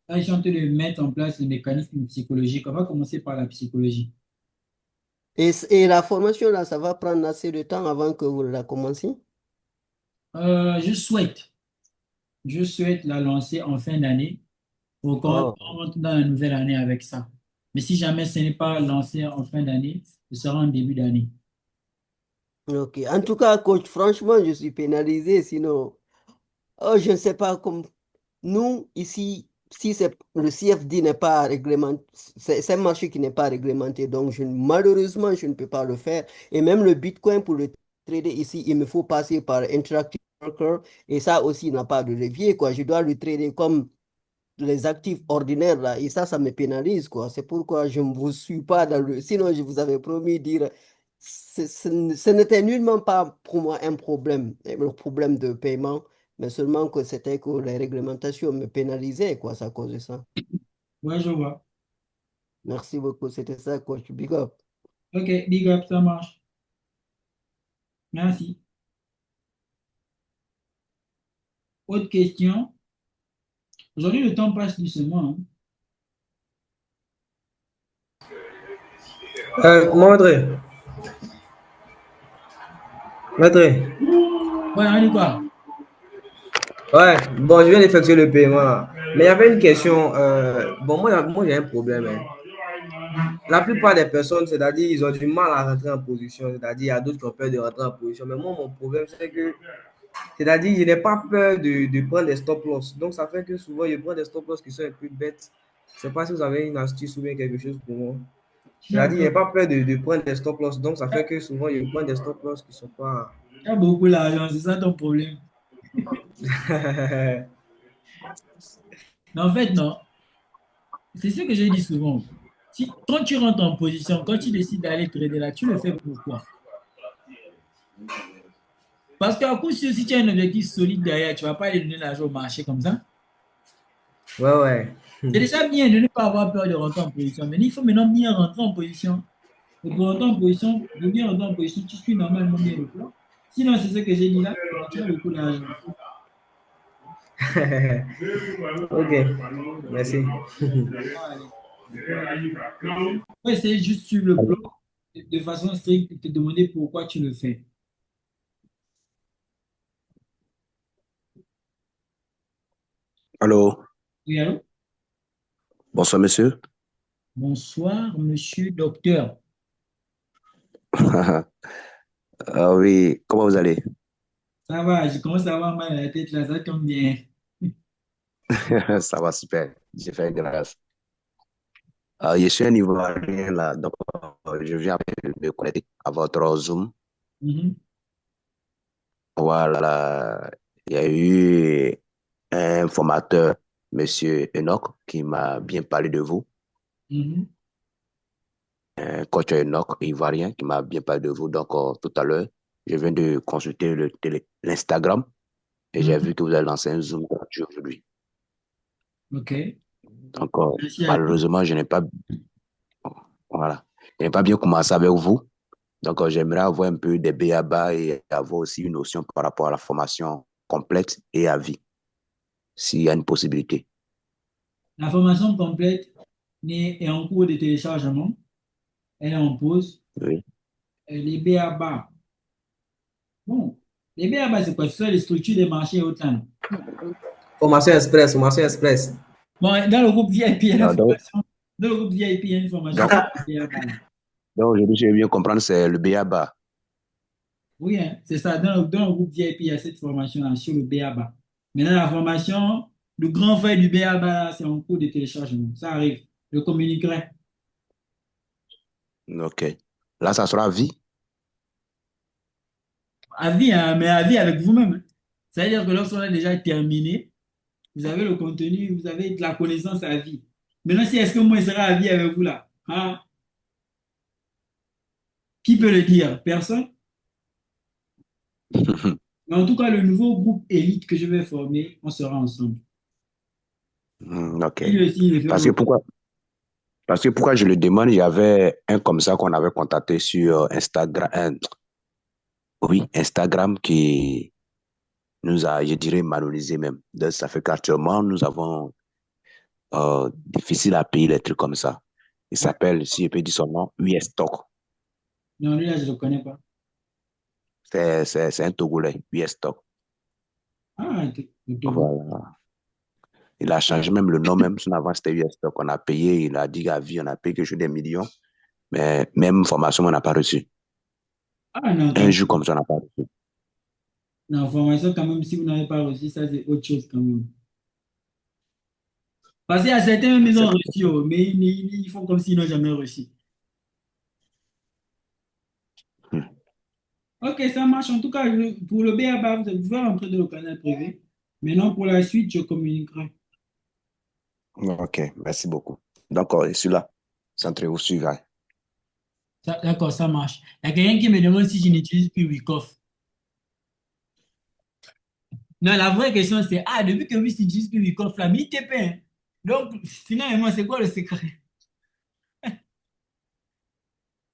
Là, je suis en train de mettre en place les mécanismes psychologiques. On va commencer par la psychologie. Et la formation, là, ça va prendre assez de temps avant que vous la commenciez? Euh, je souhaite, je souhaite la lancer en fin d'année pour qu'on Oh, rentre dans la nouvelle année avec ça. Mais si jamais ce n'est pas lancé en fin d'année, ce sera en début d'année. ok. En tout cas, coach, franchement, je suis pénalisé, sinon, oh, je ne sais pas, comme nous, ici, si le CFD n'est pas réglementé, c'est un marché qui n'est pas réglementé, donc malheureusement, je ne peux pas le faire. Et même le Bitcoin, pour le trader ici, il me faut passer par Interactive Broker, et ça aussi n'a pas de levier, quoi. Je dois le trader comme les actifs ordinaires, là, et ça me pénalise, quoi. C'est pourquoi je ne vous suis pas dans le... Sinon, je vous avais promis dire, ce n'était nullement pas pour moi un problème, le problème de paiement, mais seulement que c'était que les réglementations me pénalisaient, quoi, c'est à cause de ça. Ouais, je vois. Merci beaucoup, c'était ça, coach. Big up. Ok, big up, ça marche. Merci. Autre question? Aujourd'hui, le temps passe doucement, hein. Maître, maître. Ouais, on dit quoi? Ouais, bon, je viens d'effectuer le paiement là. Mais il y avait une question. Bon, moi, j'ai un problème, hein. La plupart des personnes, c'est-à-dire, ils ont du mal à rentrer en position. C'est-à-dire, il y a d'autres qui ont peur de rentrer en position. Mais moi, mon problème, c'est que C'est-à-dire, je n'ai pas peur de prendre des stop-loss. Donc, ça fait que souvent, je prends des stop-loss qui sont un peu bêtes. Je ne sais pas si vous avez une astuce ou bien quelque chose pour moi. C'est-à-dire, je n'ai pas peur de prendre des stop-loss. Donc, ça fait que souvent, je prends des stop-loss qui ne sont pas... Tu as beaucoup d'argent, c'est ça ton problème. Mais en fait, non. C'est ce que je dis souvent. Quand tu rentres en position, quand tu décides d'aller trader là, tu le fais pourquoi? Parce qu'à coup sûr, si tu as un objectif solide derrière, tu ne vas pas aller donner l'argent au marché comme ça. Ouais. C'est déjà bien de ne pas avoir peur de rentrer en position. Mais il faut maintenant bien rentrer en position. Et pour rentrer en position, pour bien rentrer en position, tu suis normalement bien le plan. Sinon, c'est ce que j'ai dit là, tu as beaucoup d'argent. Ok, merci. Ouais, essayer juste sur le plan de façon stricte et te demander pourquoi tu le fais. Allô, Oui, allô? bonsoir monsieur. Bonsoir, monsieur docteur. Ah oui, comment vous allez? Ça va, je commence à avoir mal à la tête là, ça tombe bien. Ça va super, j'ai fait grâce. Je suis un Ivoirien là, donc je viens me connecter à votre Zoom. Mhm, Voilà, il y a eu un formateur, monsieur Enoch, qui m'a bien parlé de vous. mhm, Un coach Enoch, Ivoirien, qui m'a bien parlé de vous. Donc tout à l'heure, je viens de consulter l'Instagram et j'ai mhm. vu que vous avez lancé un Zoom gratuit aujourd'hui. Ok. Donc, Merci à toi. malheureusement, voilà, je n'ai pas bien commencé avec vous. Donc, j'aimerais avoir un peu des b.a.-ba et avoir aussi une notion par rapport à la formation complète et à vie, s'il y a une possibilité. La formation complète est en cours de téléchargement. Elle est en pause. Oui. Les BABA. Bon, les BABA, c'est quoi? Ce sont les structures des marchés autant. Formation express, formation express. Bon, dans le groupe VIP, il y a une Ah, donc, formation. Dans le groupe VIP, il y a une formation donc, sur les BABA. donc, aujourd'hui, je vais bien comprendre, c'est le b.a.-ba. Oui, hein, c'est ça. Dans le groupe VIP, il y a cette formation-là sur le BABA. Maintenant, la formation, le grand frère du BABA, là, c'est en cours de téléchargement. Ça arrive. Je communiquerai. OK. Là, ça sera à vie. À vie, hein, mais à vie avec vous-même, hein. C'est-à-dire que lorsqu'on a déjà terminé, vous avez le contenu, vous avez de la connaissance à vie. Maintenant, si est-ce que moi, je serai à vie avec vous là? Hein? Qui peut le dire? Personne. Mais en tout cas, le nouveau groupe élite que je vais former, on sera ensemble. OK. Lui aussi, il est fait Parce pour que le... pourquoi je le demande, il y avait un comme ça qu'on avait contacté sur Instagram, oui, Instagram qui nous a, je dirais, manonisé même. Donc, ça fait qu'actuellement, nous avons difficile à payer les trucs comme ça. Il s'appelle, si je peux dire son nom, US Stock. Non, lui là, je ne le connais pas. C'est un Togolais, US Stock. Ah, le Togo. Voilà. Il a changé même le nom, même son avant c'était US Stock. On a payé, il a dit à vie, on a payé quelque chose des millions, mais même formation, on n'a pas reçu. Ah, non, Un jour comme ça, on n'a pas reçu. non, formation, quand même, si vous n'avez pas reçu, ça, c'est autre chose quand même. Parce qu'il y a certains, ils ont reçu, oh, mais ils font comme s'ils n'ont jamais reçu. Ok, ça marche. En tout cas, pour le BABA, vous pouvez rentrer dans le canal privé. Maintenant, pour la suite, je communiquerai. OK, merci beaucoup. Donc, je suis là. Centrez-vous suivant. D'accord, ça marche. Il y a quelqu'un qui me demande si je n'utilise plus Wikoff. Non, la vraie question, c'est, ah, depuis que vous n'utilisez plus Wikoff, là, mais il te paie, hein. Donc, finalement, c'est quoi le secret?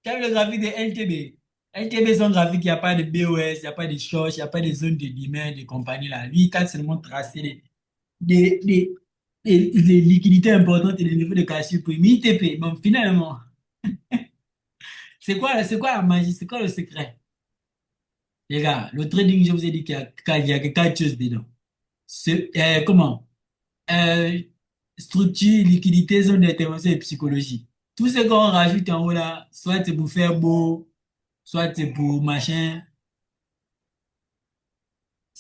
Tu as vu le graphique de LTB. LTB, c'est un graphique, il n'y a pas de BOS, il n'y a pas de short, il n'y a pas de zone de demand de compagnie là. Lui, il t'a seulement tracé des, des, des liquidités importantes et des niveaux de cash pour lui. Il te paie. Bon, finalement, c'est quoi la magie? C'est quoi le secret? Les gars, le trading, je vous ai dit qu'il y a que quatre choses dedans. Comment? Euh, Structure, liquidité, zone d'intervention et psychologie. Tout ce qu'on rajoute en haut là, soit c'est pour faire beau, soit c'est pour machin.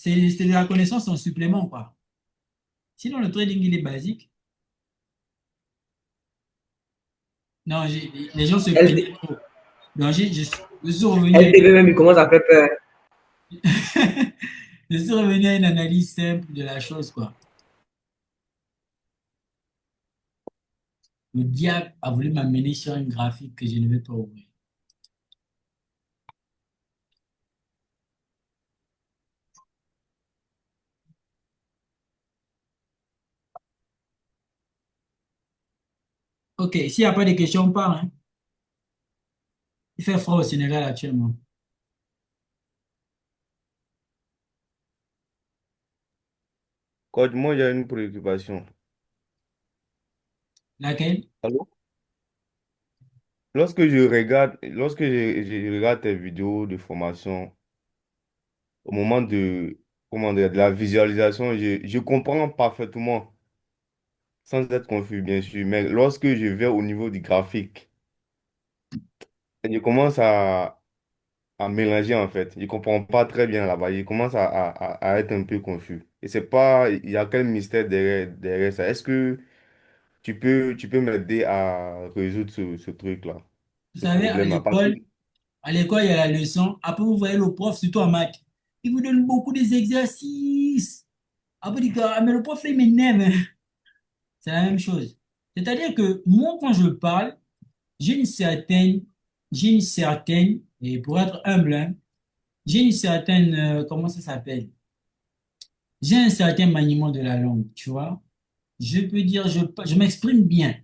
c'est de la connaissance en supplément, quoi. Sinon, le trading, il est basique. Non, les gens se plaignaient trop. Donc, je suis revenu à LTV même, il commence à faire peur. je suis revenu à une analyse simple de la chose, quoi. Le diable a voulu m'amener sur un graphique que je ne vais pas ouvrir. Ok, s'il n'y a pas de questions, on part, hein. Il fait froid au Sénégal actuellement. Coach, moi, j'ai une préoccupation. Laquelle? Allô? Lorsque je regarde tes vidéos de formation, au moment de, comment dire, de la visualisation, je comprends parfaitement, sans être confus, bien sûr. Mais lorsque je vais au niveau du graphique, je commence à mélanger, en fait. Je comprends pas très bien là-bas. Je commence à être un peu confus. Et c'est pas, il y a quel mystère derrière ça? Est-ce que tu peux m'aider à résoudre ce truc-là, Vous ce savez, problème-là? Parce que, à l'école, il y a la leçon. Après, vous voyez le prof, surtout en maths. Il vous donne beaucoup des exercices. Après, il dit, ah, mais le prof, il m'énerve, hein. C'est la même chose. C'est-à-dire que moi, quand je parle, j'ai une certaine, et pour être humble, hein, j'ai une certaine, comment ça s'appelle? J'ai un certain maniement de la langue, tu vois. Je peux dire, je m'exprime bien.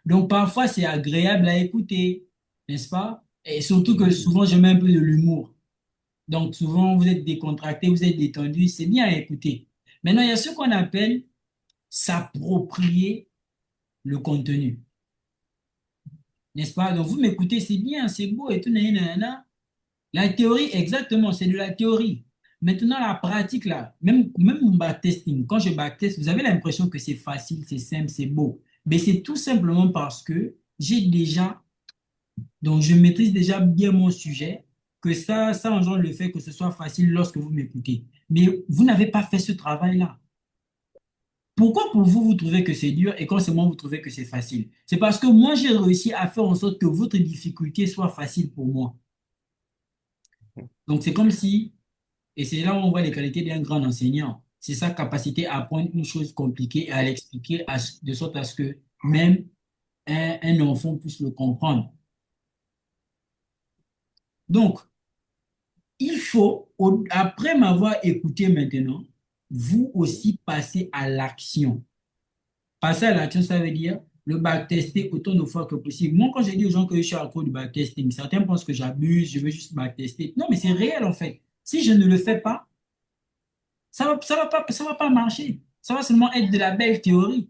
Donc, parfois, c'est agréable à écouter, n'est-ce pas? Et surtout que souvent, je mets un peu de l'humour. Donc, souvent, vous êtes décontracté, vous êtes détendu, c'est bien à écouter. Maintenant, il y a ce qu'on appelle s'approprier le contenu, n'est-ce pas? Donc, vous m'écoutez, c'est bien, c'est beau et tout, nanana, nanana. La théorie, exactement, c'est de la théorie. Maintenant, la pratique, là, même mon backtesting, quand je backteste, vous avez l'impression que c'est facile, c'est simple, c'est beau. Mais c'est tout simplement parce que donc je maîtrise déjà bien mon sujet, que ça engendre le fait que ce soit facile lorsque vous m'écoutez. Mais vous n'avez pas fait ce travail-là. Pourquoi pour vous, vous trouvez que c'est dur et quand c'est moi, vous trouvez que c'est facile? C'est parce que moi, j'ai réussi à faire en sorte que votre difficulté soit facile pour moi. Donc, c'est comme si, et c'est là où on voit les qualités d'un grand enseignant, c'est sa capacité à apprendre une chose compliquée et à l'expliquer de sorte à ce que même un enfant puisse le comprendre. Donc, il faut, après m'avoir écouté maintenant, vous aussi passer à l'action. Passer à l'action, ça veut dire le backtester autant de fois que possible. Moi, quand je dis aux gens que je suis à cause du backtesting, certains pensent que j'abuse, je veux juste backtester. Non, mais c'est réel en fait. Si je ne le fais pas, ça va pas marcher. Ça va seulement être de la belle théorie.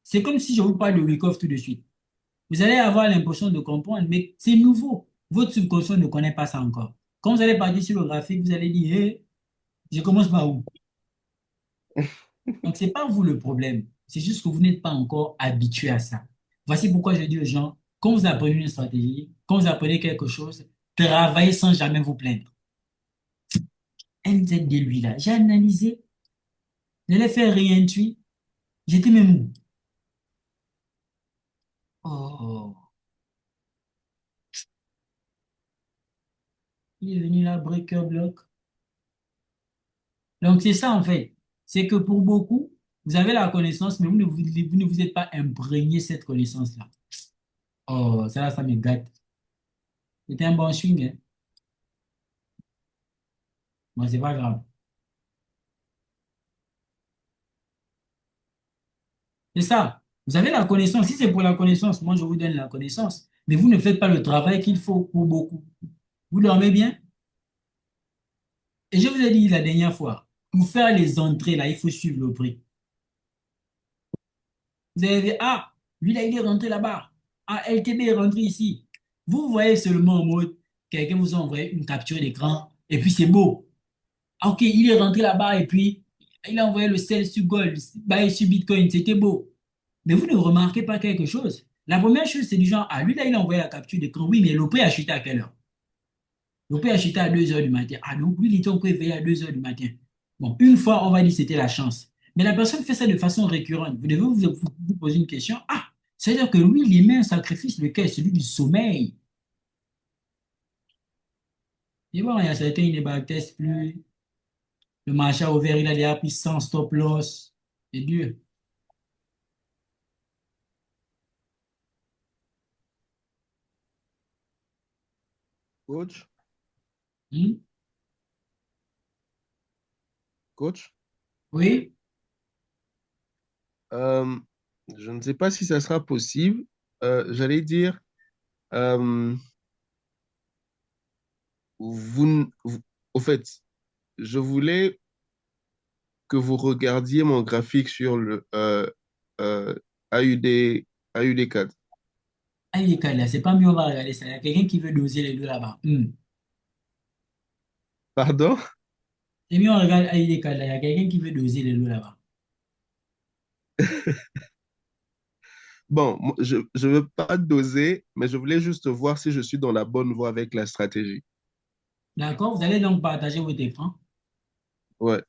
C'est comme si je vous parle de Wyckoff tout de suite. Vous allez avoir l'impression de comprendre, mais c'est nouveau. Votre subconscient ne connaît pas ça encore. Quand vous allez partir sur le graphique, vous allez dire, hé, je commence par où? Donc, ce n'est pas vous le problème. C'est juste que vous n'êtes pas encore habitué à ça. Voici pourquoi je dis aux gens, quand vous apprenez une stratégie, quand vous apprenez quelque chose, travaillez sans jamais vous plaindre. NZD, lui, là, j'ai analysé, je l'ai fait réintuit, j'étais même où? Oh, il est venu là, breaker block. Donc, c'est ça, en fait. C'est que pour beaucoup, vous avez la connaissance, mais vous ne vous êtes pas imprégné cette connaissance-là. Oh, ça me gâte. C'était un bon swing, hein. Moi, c'est pas grave. C'est ça. Vous avez la connaissance. Si c'est pour la connaissance, moi, je vous donne la connaissance. Mais vous ne faites pas le travail qu'il faut pour beaucoup. Vous dormez bien? Et je vous ai dit la dernière fois, pour faire les entrées, là, il faut suivre le prix. Vous avez dit, ah, lui, là, il est rentré là-bas. Ah, LTB est rentré ici. Vous voyez seulement en mode, quelqu'un vous a envoyé une capture d'écran, et puis c'est beau. Ah, ok, il est rentré là-bas, et puis il a envoyé le sell sur Gold, buy sur Bitcoin, c'était beau. Mais vous ne remarquez pas quelque chose. La première chose, c'est du genre, ah, lui, là, il a envoyé la capture d'écran. Oui, mais le prix a chuté à quelle heure? On peut acheter à 2 heures du matin. Ah, donc lui, il était encore éveillé à 2 heures du matin. Bon, une fois, on va dire que c'était la chance. Mais la personne fait ça de façon récurrente. Vous devez vous poser une question. Ah, c'est-à-dire que lui, il met un sacrifice, lequel? Celui du sommeil. Et bon, il y a certains, ils ne baptêment plus. Le marché a ouvert, il a déjà pris 100 stop loss. C'est dur. Coach, Hmm? coach, Oui? euh, je ne sais pas si ça sera possible. J'allais dire, euh, au fait, je voulais que vous regardiez mon graphique sur le euh, AUD, AUD4. Ah, il est calé. C'est pas mieux, on va regarder ça. Il y a quelqu'un qui veut doser les deux là-bas. Pardon? C'est mieux, on regarde, ah, il est calé. Il y a quelqu'un qui veut doser les deux là-bas. Bon, je ne veux pas doser, mais je voulais juste voir si je suis dans la bonne voie avec la stratégie. D'accord? Vous allez donc partager votre écran. Ouais.